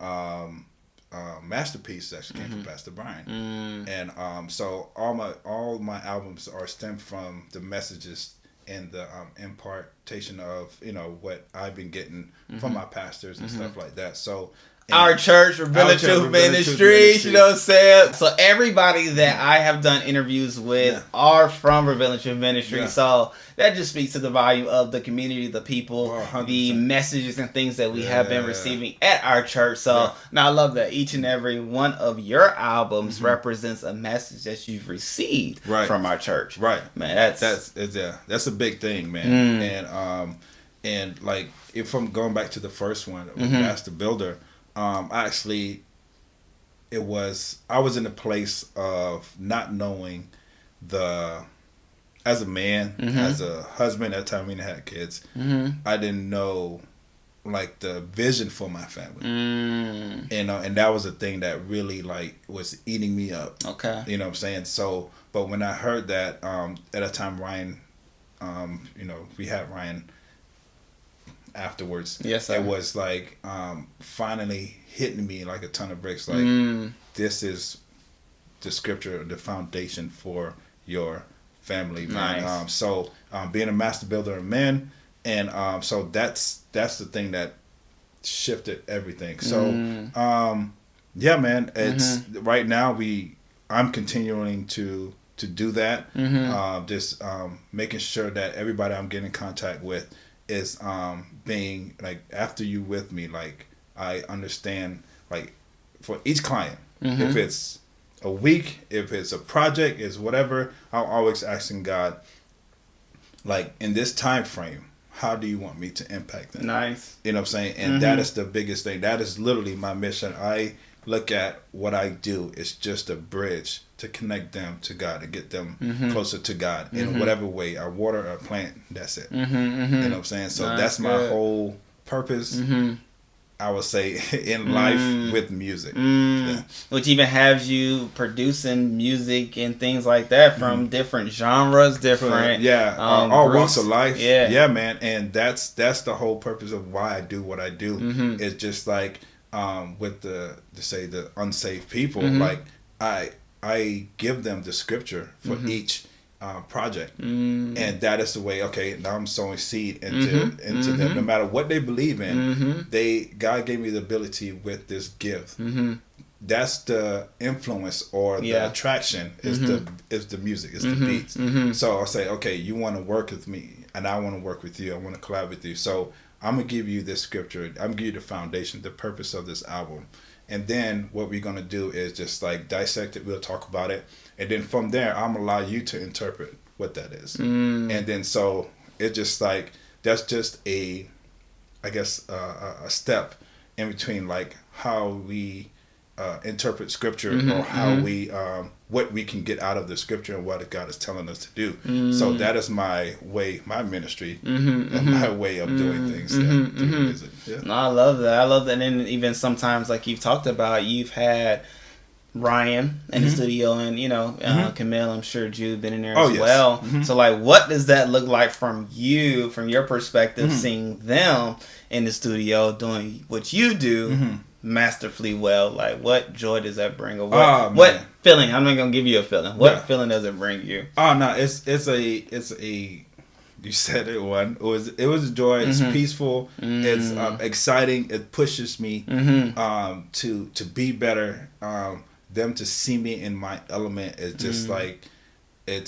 Masterpiece actually came from Pastor Brian. And so all my albums are stemmed from the messages and the impartation of what I've been getting from my pastors and stuff like that. So our church, Revealing Truth Ministries, you know what I'm saying? So everybody that I have done interviews with are from Revealing Truth Ministries. Yeah. So that just speaks to the value of the community, the people, 100%. The messages and things that we have been receiving at our church. So now I love that each and every one of your albums represents a message that you've received from our church. Right. Man, that's a big thing, man. And like if I'm going back to the first one, Master Builder, I was in a place of not knowing as a man, as a husband, at the time we didn't have kids, I didn't know like the vision for my family. And that was a thing that really like was eating me up. Okay. You know what I'm saying? So, but when I heard that, at a time Ryan, we had Ryan afterwards. Yes, sir. It was like finally hitting me like a ton of bricks. Like this is the scripture, the foundation for your family, man. Nice. So being a master builder of men, and so that's the thing that shifted everything. So yeah, man. It's right now I'm continuing to do that. Just making sure that everybody I'm getting in contact with is being like, after you with me, like I understand, like for each client, if it's a week, if it's a project, is whatever, I'm always asking God, like in this time frame, how do you want me to impact them? Nice. You know what I'm saying? And that is the biggest thing. That is literally my mission. I look at what I do, it's just a bridge to connect them to God, to get them closer to God in whatever way. I water a plant, that's it. You know what I'm saying? So that's my whole purpose, I would say, in life with music. Yeah. Which even has you producing music and things like that from different genres, different all walks of life. Yeah, man. And that's the whole purpose of why I do what I do. It's just like with the unsaved people, like I give them the scripture for each project, and that is the way. Okay, now I'm sowing seed into them, no matter what they believe in. God gave me the ability with this gift. That's the influence or the attraction is the music, is the beats. So I'll say, okay, you want to work with me, and I want to work with you. I want to collab with you. So I'm gonna give you this scripture. I'm gonna give you the foundation, the purpose of this album. And then what we're going to do is just like dissect it. We'll talk about it. And then from there, I'm going to allow you to interpret what that is. And then so it's just like, that's just a step in between like how we interpret scripture or how we, what we can get out of the scripture and what God is telling us to do. So that is my way, my ministry, and my way of doing things. Through music. Yeah. No, I love that. And then even sometimes, like you've talked about, you've had Ryan in the studio, and Camille, I'm sure Jude been in there as yes. well. So like, what does that look like from your perspective, seeing them in the studio doing what you do masterfully well? Like, what joy does that bring, or what feeling? I'm not gonna give you a feeling. What feeling does it bring you? Oh no, it's a you said it one. It was joy. It's peaceful. It's exciting. It pushes me to be better. Them to see me in my element is just like it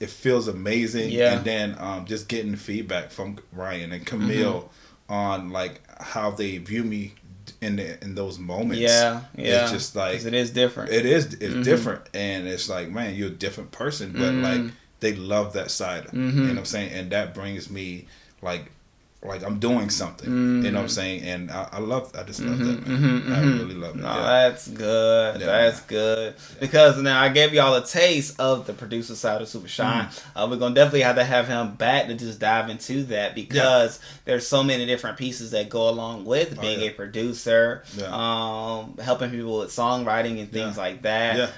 feels amazing. Yeah. And then just getting feedback from Ryan and Camille on like how they view me in those moments. Yeah. It's just like it is different. It's different, and it's like, man, you're a different person, but like they love that side. You know what I'm saying? And that brings me like I'm doing something. You know what I'm saying? And I just love that, man. I really love it. No, that's good. That's good. Because now I gave y'all a taste of the producer side of Super Shorne. We're going to definitely have to have him back to just dive into that, because there's so many different pieces that go along with being a producer, helping people with songwriting and things like that.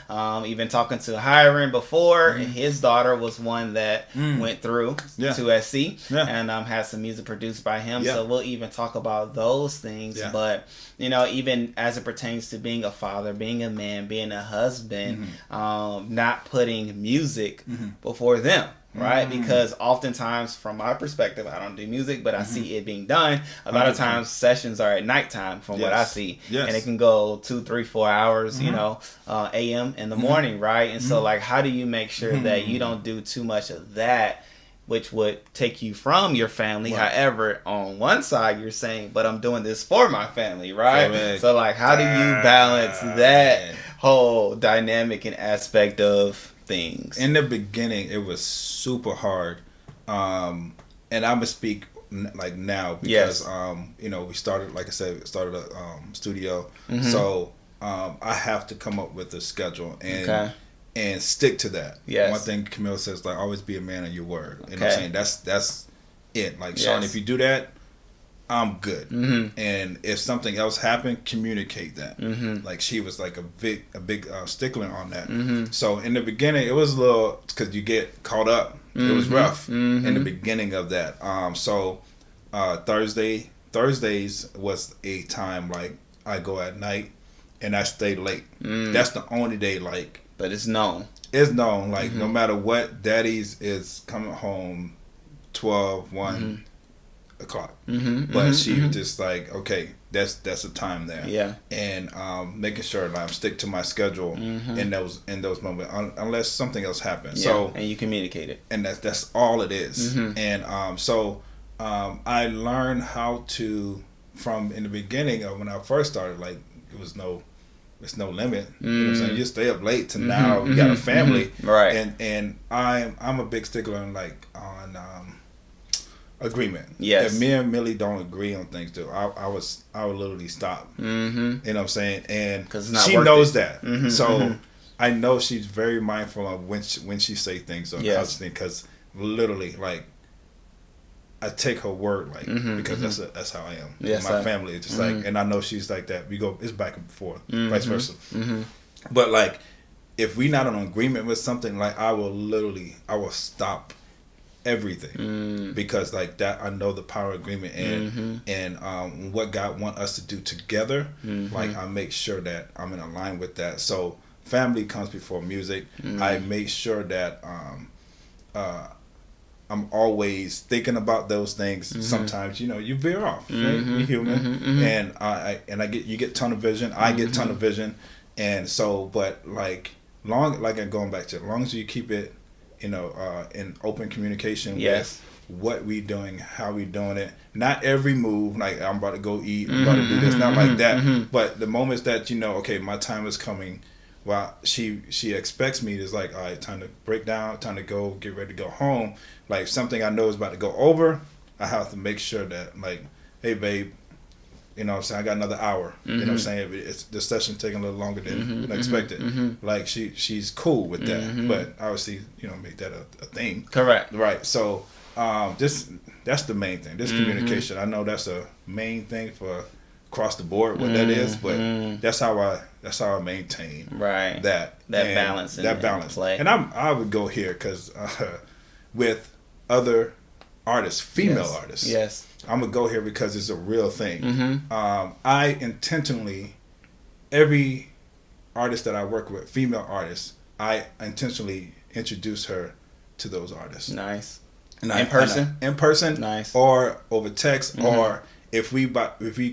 Even talking to Hiram before, and his daughter was one that went through to SC and had some music produced by him. So we'll even talk about those things. But even as it pertains to being a father, being a man, being a husband, not putting music before them, right? Because oftentimes, from my perspective, I don't do music, but I see it being done. A lot of times sessions are at nighttime, from what I see, and it can go 2, 3, 4 hours, AM in the morning, right? And so like, how do you make sure that you don't do too much of that, which would take you from your family? However, on one side you're saying, but I'm doing this for my family, right? Correct. So like, how do you balance that whole dynamic and aspect of things? In the beginning, it was super hard. And I'm gonna speak like now, because we started, like I said, a studio. So I have to come up with a schedule and stick to that. One thing Camille says, like, always be a man of your word. You know what I'm saying? That's it. Like, Shorne, if you do that, I'm good. And if something else happened, communicate that. Like, she was like a big stickler on that. So in the beginning, it was a little, because you get caught up. It was rough in the beginning of that. So Thursdays was a time like I go at night and I stay late. That's the only day, like. But it's known. It's known. Like, no matter what, Daddy's is coming home 12, 1 o'clock. But she just like, okay, that's a time there. Yeah. And making sure that I stick to my schedule in those moments, unless something else happens. So, and you communicate it. And that's all it is. And I learned how to, from in the beginning of when I first started, like, it's no limit. You know what I'm saying? You stay up late to now you got a family. Right. And I'm a big stickler on agreement. Yes. If me and Millie don't agree on things, too, I would literally stop. You know what I'm saying? And she knows that. So I know she's very mindful of when she say things, or how she think, because literally, like, I take her word, like, because that's how I am. Yes, my family is just like, and I know she's like that. We go, it's back and forth, vice versa. But like, if we not in agreement with something, like, I will stop everything, because like that, I know the power of agreement, and what God want us to do together. Like, I make sure that I'm in line with that. So family comes before music. I make sure that I'm always thinking about those things. Sometimes, you veer off. Right? You're human, and you get tunnel vision. I get tunnel vision, and so, but like, I'm going back to, as long as you keep it, in open communication with what we doing, how we doing it. Not every move, like, I'm about to go eat, I'm about to do this, not like that. But the moments that okay, my time is coming. Well, she expects me, it's like, all right, time to break down, time to go, get ready to go home. Like, something I know is about to go over, I have to make sure that, like, hey, babe, you know what I'm saying, I got another hour. You know what I'm saying? The session's taking a little longer than expected. Like, she's cool with that. But obviously, make that a thing. Correct. Right. So, that's the main thing. This communication. I know that's a main thing for across the board what that is, but that's how I maintain that balance play. And I would go here because with other artists, female artists, I'm gonna go here because it's a real thing. I intentionally, every artist that I work with, female artists, I intentionally introduce her to those artists. Nice. In person, nice, or over text, or if we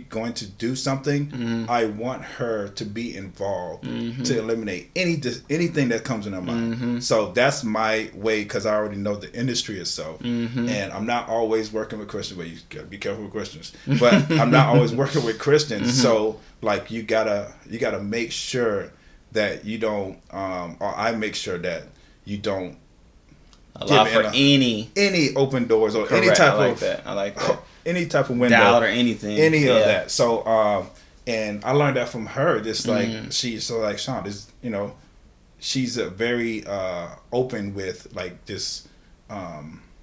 going to do something, I want her to be involved to eliminate anything that comes in her mind. So that's my way, because I already know the industry is so, and I'm not always working with Christians. But you gotta be careful with Christians. But I'm not always working with Christians. So like you gotta make sure that you don't, or I make sure that you don't allow for any open doors or any type of I like that. Any type of window, doubt or anything, of that. So, and I learned that from her. Just like she's so like Sean is, she's a very open with like this.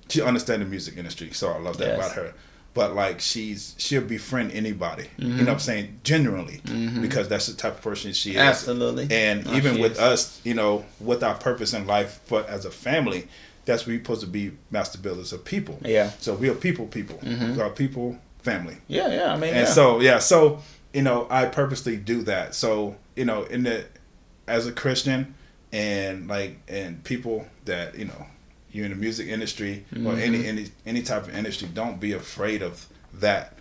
She understands the music industry, so I love that about her. But like she'll befriend anybody. You know what I'm saying? Genuinely, because that's the type of person she is. Absolutely. And even with us, with our purpose in life, but as a family, that's what we're supposed to be, master builders of people. Yeah. So we are people. We are people, family. Yeah. I mean, and so I purposely do that. So as a Christian and people that you're in the music industry or any type of industry, don't be afraid of that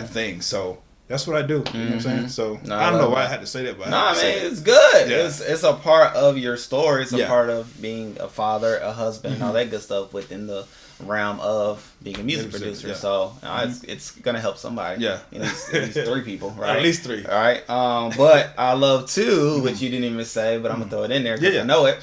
thing. So that's what I do. You know what I'm saying? So I don't know why I had to say that, but it's good. Yeah. It's a part of your story. It's a part of being a father, a husband, and all that good stuff within the realm of being a music producer. Yeah. So it's gonna help somebody. Yeah, at least 3 people, right? At least 3. All right. But I love too, which you didn't even say, but I'm gonna throw it in there because I know it.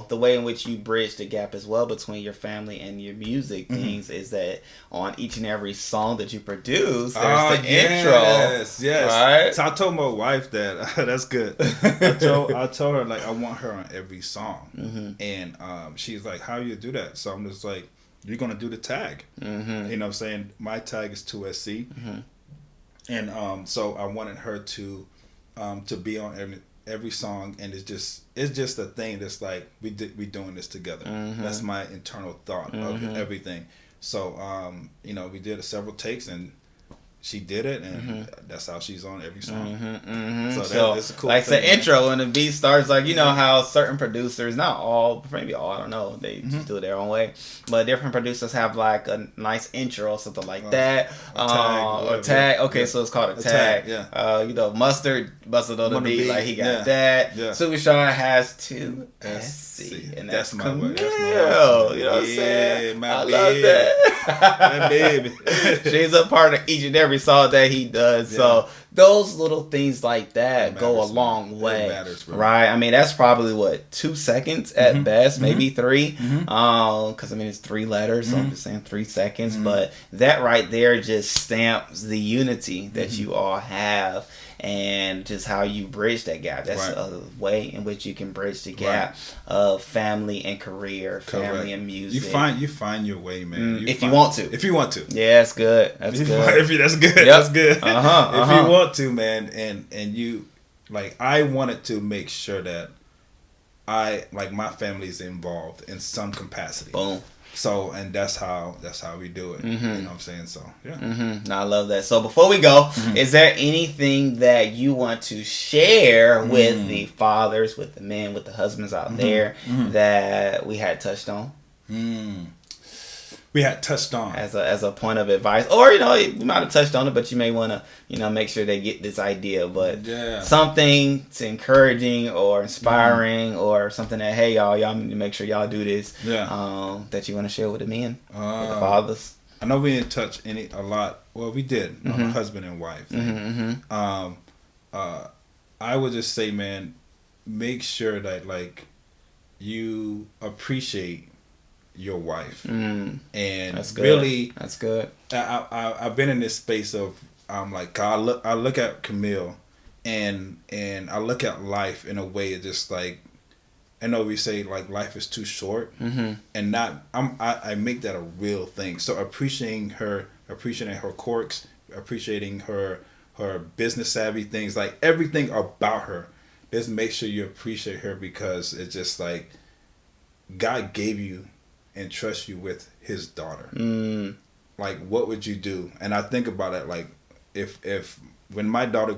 The way in which you bridge the gap as well between your family and your music things is that on each and every song that you produce, there's the intro. Yes. Right? So I told my wife that that's good. I told her I want her on every song, and she's like, "How you do that?" So I'm just like, "You're gonna do the tag." You know what I'm saying? My tag is 2SC, and so I wanted her to be on every song, and it's just a thing that's like we doing this together. That's my internal thought of everything. So we did several takes, and she did it, and that's how she's on every song. So that's a cool thing. The intro and the beat starts how certain producers, not all, maybe all, I don't know, they just do it their own way, but different producers have a nice intro, something like that, a tag. Okay, so it's called a tag. Mustard busted on the beat, he got that. Super Shorne has 2SC, and that's my way. You know what I'm saying? I love that. My baby. She's a part of each and every song that he does. So those little things like that go a long way. It matters, right? I mean, that's probably 2 seconds at best, maybe 3. Because it's 3 letters, so I'm just saying 3 seconds. But that right there just stamps the unity that you all have, and just how you bridge that gap. That's a way in which you can bridge the gap of family and career, family and music. You find your way, man. If you want to. Yeah, that's good. That's good. That's good. Yep. That's good. If you want to, man, and you I wanted to make sure that my family is involved in some capacity. Boom. So, and that's how we do it. You know what I'm saying? So, yeah. No, I love that. So, before we go, is there anything that you want to share with the fathers, with the men, with the husbands out there that we had touched on? We had touched on as a point of advice, or you might have touched on it, but you may want to make sure they get this idea, but something to encouraging or inspiring or something that y'all need to make sure y'all do this, that you want to share with the men, with the fathers. I know we didn't touch a lot. Well, we did on a husband and wife thing. I would just say, man, make sure that you appreciate your wife, and that's good. Really, that's good. I've been in this space of I look at Camille, and I look at life in a way of just I know we say life is too short, and I make that a real thing. So appreciating her quirks appreciating her business savvy things, like everything about her. Just make sure you appreciate her, because it's just like God gave you and trust you with His daughter. Like, what would you do? And I think about it, like, if when my daughter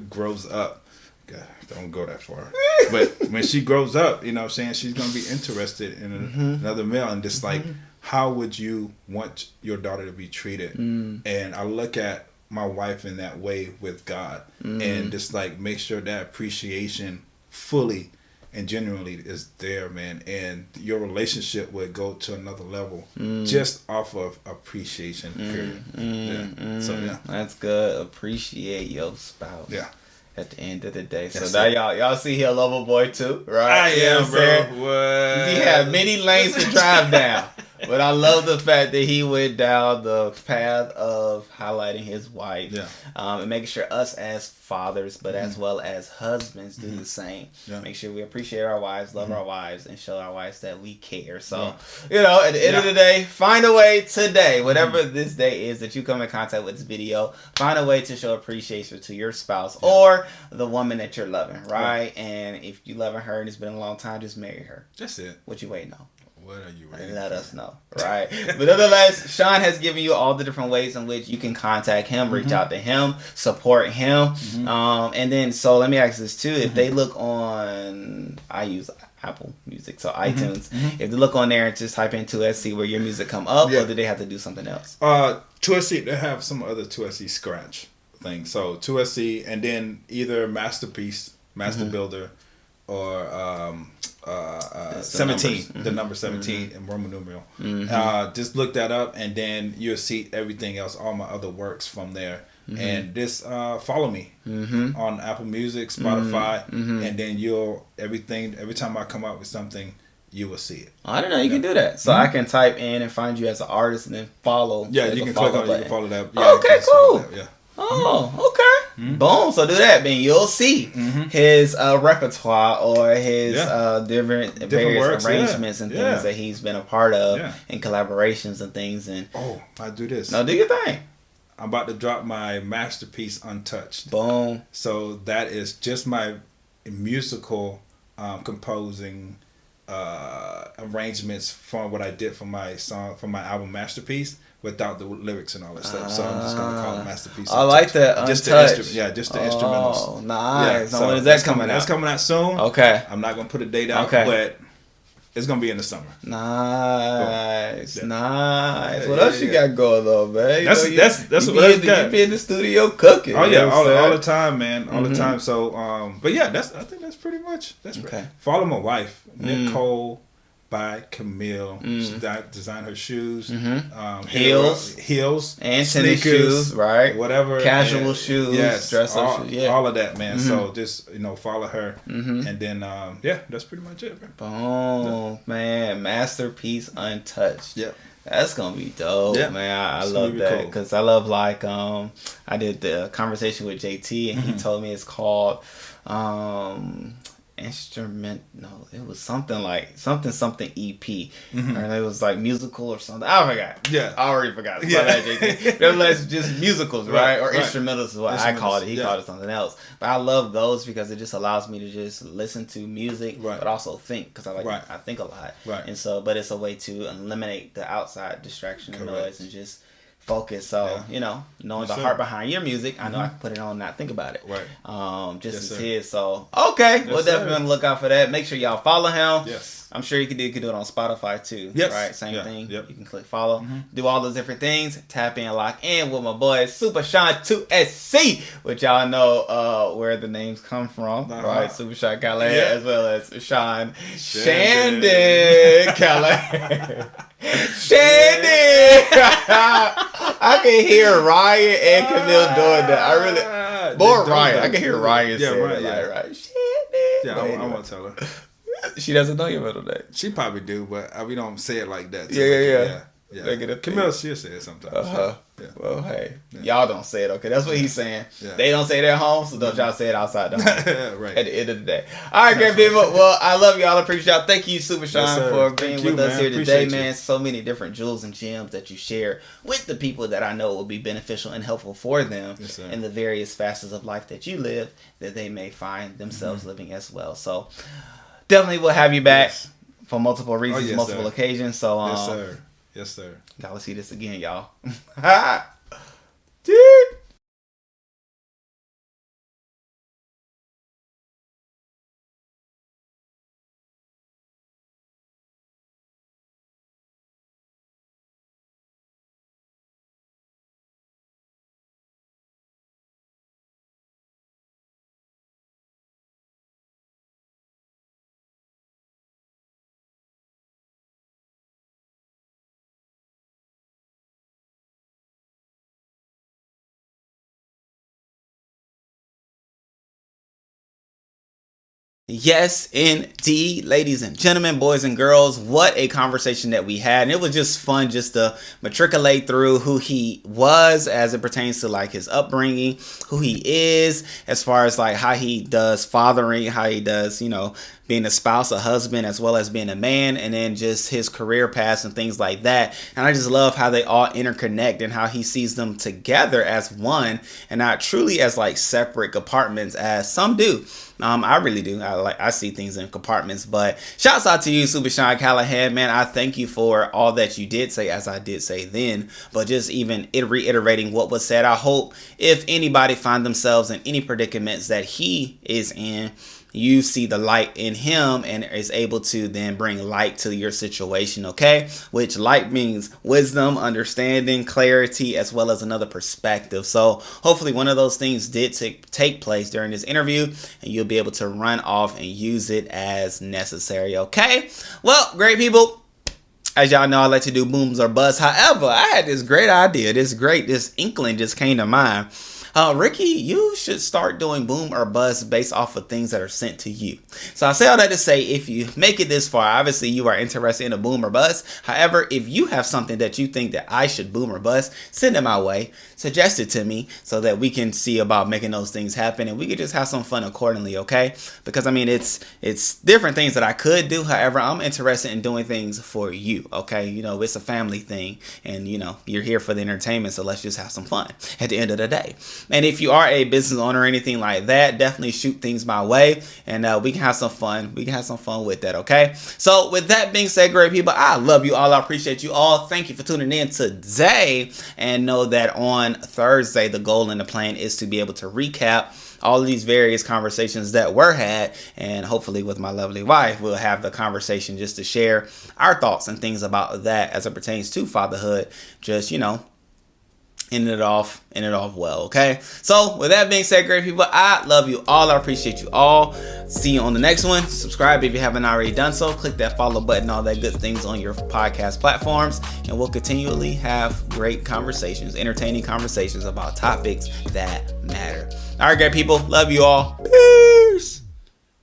grows up, God, don't go that far, but when she grows up, you know what I'm saying, she's going to be interested in another male, and just like, how would you want your daughter to be treated? And I look at my wife in that way with God, and just like make sure that appreciation fully and genuinely is there, man, and your relationship would go to another level just off of appreciation, period. So yeah, that's good. Appreciate your spouse. Yeah. At the end of the day, so That's now y'all see he a lover boy too, right? I am, bro. What? He had many lanes to drive down, but I love the fact that he went down the path of highlighting his wife, and making sure us as fathers, but as well as husbands, do the same. Make sure we appreciate our wives, love our wives, and show our wives that we care. So, you know, at the end of the day, find a way today, whatever this day is that you come in contact with this video, find a way to show appreciation to your spouse or the woman that you're loving, right? And if you loving her and it's been a long time, just marry her. That's it. What you waiting on? What are you waiting Let for? us know, right? But nonetheless, Shorne has given you all the different ways in which you can contact him, reach out to him, support him. And then, so let me ask this too. If they look on, I use Apple Music, so iTunes. If they look on there and just type in 2SC, where your music come up, or do they have to do something else? 2SC, they have some other 2SC scratch thing. So 2SC, and then either Masterpiece, Master Builder, or 17, the number 17 in Roman numeral. Just look that up, and then you'll see everything else, all my other works from there. And just follow me on Apple Music, Spotify, and then every time I come out with something, you will see it. I didn't know you can do that. So I can type in and find you as an artist, and then follow. Yeah, you can click on it, you can follow that. Okay, cool. Yeah. Oh, okay. Boom. So do that, then you'll see his repertoire or his different various works, arrangements and things that he's been a part of, and collaborations and things. And I do this. No, do your thing. I'm about to drop my Masterpiece Untouched. Boom. So that is just my musical composing arrangements from what I did for my song, for my album Masterpiece, without the lyrics and all that stuff. So I'm just gonna call it Masterpiece. I like that. Just the instrumentals. Oh, nice. Yeah, so when is that coming out? That's coming out soon. Okay. I'm not gonna put a date out, but it's gonna be in the summer. Nice, nice. What else you got going on, man? That's what you be in the studio cooking. Oh yeah, all the time, man, all the time. So, but yeah, I think that's pretty much. Okay. Follow my wife, Nicole by Camille. She designed her shoes, heels, and sneakers, shoes, right? Whatever, casual shoes, dress up shoes, all of that, man. So just follow her, and then that's pretty much it, man. Boom, man, Masterpiece Untouched. Yeah. That's gonna be dope, man. I love that because I love I did the conversation with JT and he told me it's called it was something like something EP, and it was like musical or something. I forgot. I already forgot. Nevertheless, just musicals, right? Or instrumentals is what I called it. He called it something else. But I love those because it just allows me to just listen to music, but also think, because I think a lot, and so, but it's a way to eliminate the outside distraction and noise and just focus. So knowing the heart behind your music, I know I can put it on and not think about it. Just as his. So we'll definitely look out for that. Make sure y'all follow him. I'm sure you can do it on Spotify too. Right, same thing. You can click follow, do all those different things, tap in, lock in with my boy Super Shorne 2SC, which y'all know where the names come from, right? Super Shorne Callahan as well as Shorne Shandon Callahan. Shandy! I can hear Ryan and Camille doing that. Ryan. I can hear Ryan saying right. Shandy. I won't tell her. She doesn't know your middle name. She probably do, but we don't say it like that. Yeah. Camille, she'll say it sometimes. Yeah. Well, hey, y'all don't say it, okay? That's what he's saying. Yeah. They don't say it at home, so don't y'all say it outside the home. Right. At the end of the day. All right, great people. Well, I love y'all. I appreciate y'all. Thank you, Super Shorne, for being with us here today, man. So many different jewels and gems that you share with the people that I know will be beneficial and helpful for them in the various facets of life that you live, that they may find themselves living as well. So definitely we'll have you back for multiple reasons, multiple occasions. So yes, sir. Yes, sir. Gotta see this again, y'all. Dude. Yes, indeed, ladies and gentlemen, boys and girls, what a conversation that we had. And it was just fun just to matriculate through who he was as it pertains to like his upbringing, who he is, as far as like how he does fathering, how he does, you know, being a spouse, a husband, as well as being a man, and then just his career paths and things like that. And I just love how they all interconnect and how he sees them together as one and not truly as like separate compartments as some do. I really do. I see things in compartments. But shouts out to you, Super Shorne Callahan, man. I thank you for all that you did say, as I did say then. But just even reiterating what was said, I hope if anybody find themselves in any predicaments that he is in, you see the light in him and is able to then bring light to your situation, okay? Which light means wisdom, understanding, clarity, as well as another perspective. So hopefully one of those things did take place during this interview, and you'll be able to run off and use it as necessary, okay? Well, great people. As y'all know, I like to do booms or busts. However, I had this great idea. This inkling just came to mind. Ricky, you should start doing boom or bust based off of things that are sent to you. So I say all that to say, if you make it this far, obviously you are interested in a boom or bust. However, if you have something that you think that I should boom or bust, send it my way. Suggest it to me so that we can see about making those things happen, and we can just have some fun accordingly, okay? Because I mean, it's different things that I could do. However, I'm interested in doing things for you, okay? You know, it's a family thing, and you know, you're here for the entertainment, so let's just have some fun at the end of the day. And if you are a business owner or anything like that, definitely shoot things my way, and we can have some fun. We can have some fun with that, okay? So with that being said, great people, I love you all. I appreciate you all. Thank you for tuning in today, and know that on Thursday, the goal and the plan is to be able to recap all of these various conversations that were had, and hopefully with my lovely wife, we'll have the conversation just to share our thoughts and things about that as it pertains to fatherhood. Just, you know, end it off well, okay? So with that being said, great people, I love you all. I appreciate you all. See you on the next one. Subscribe if you haven't already done so. Click that follow button, all that good things on your podcast platforms, and we'll continually have great conversations, entertaining conversations about topics that matter. All right, great people, love you all. Peace.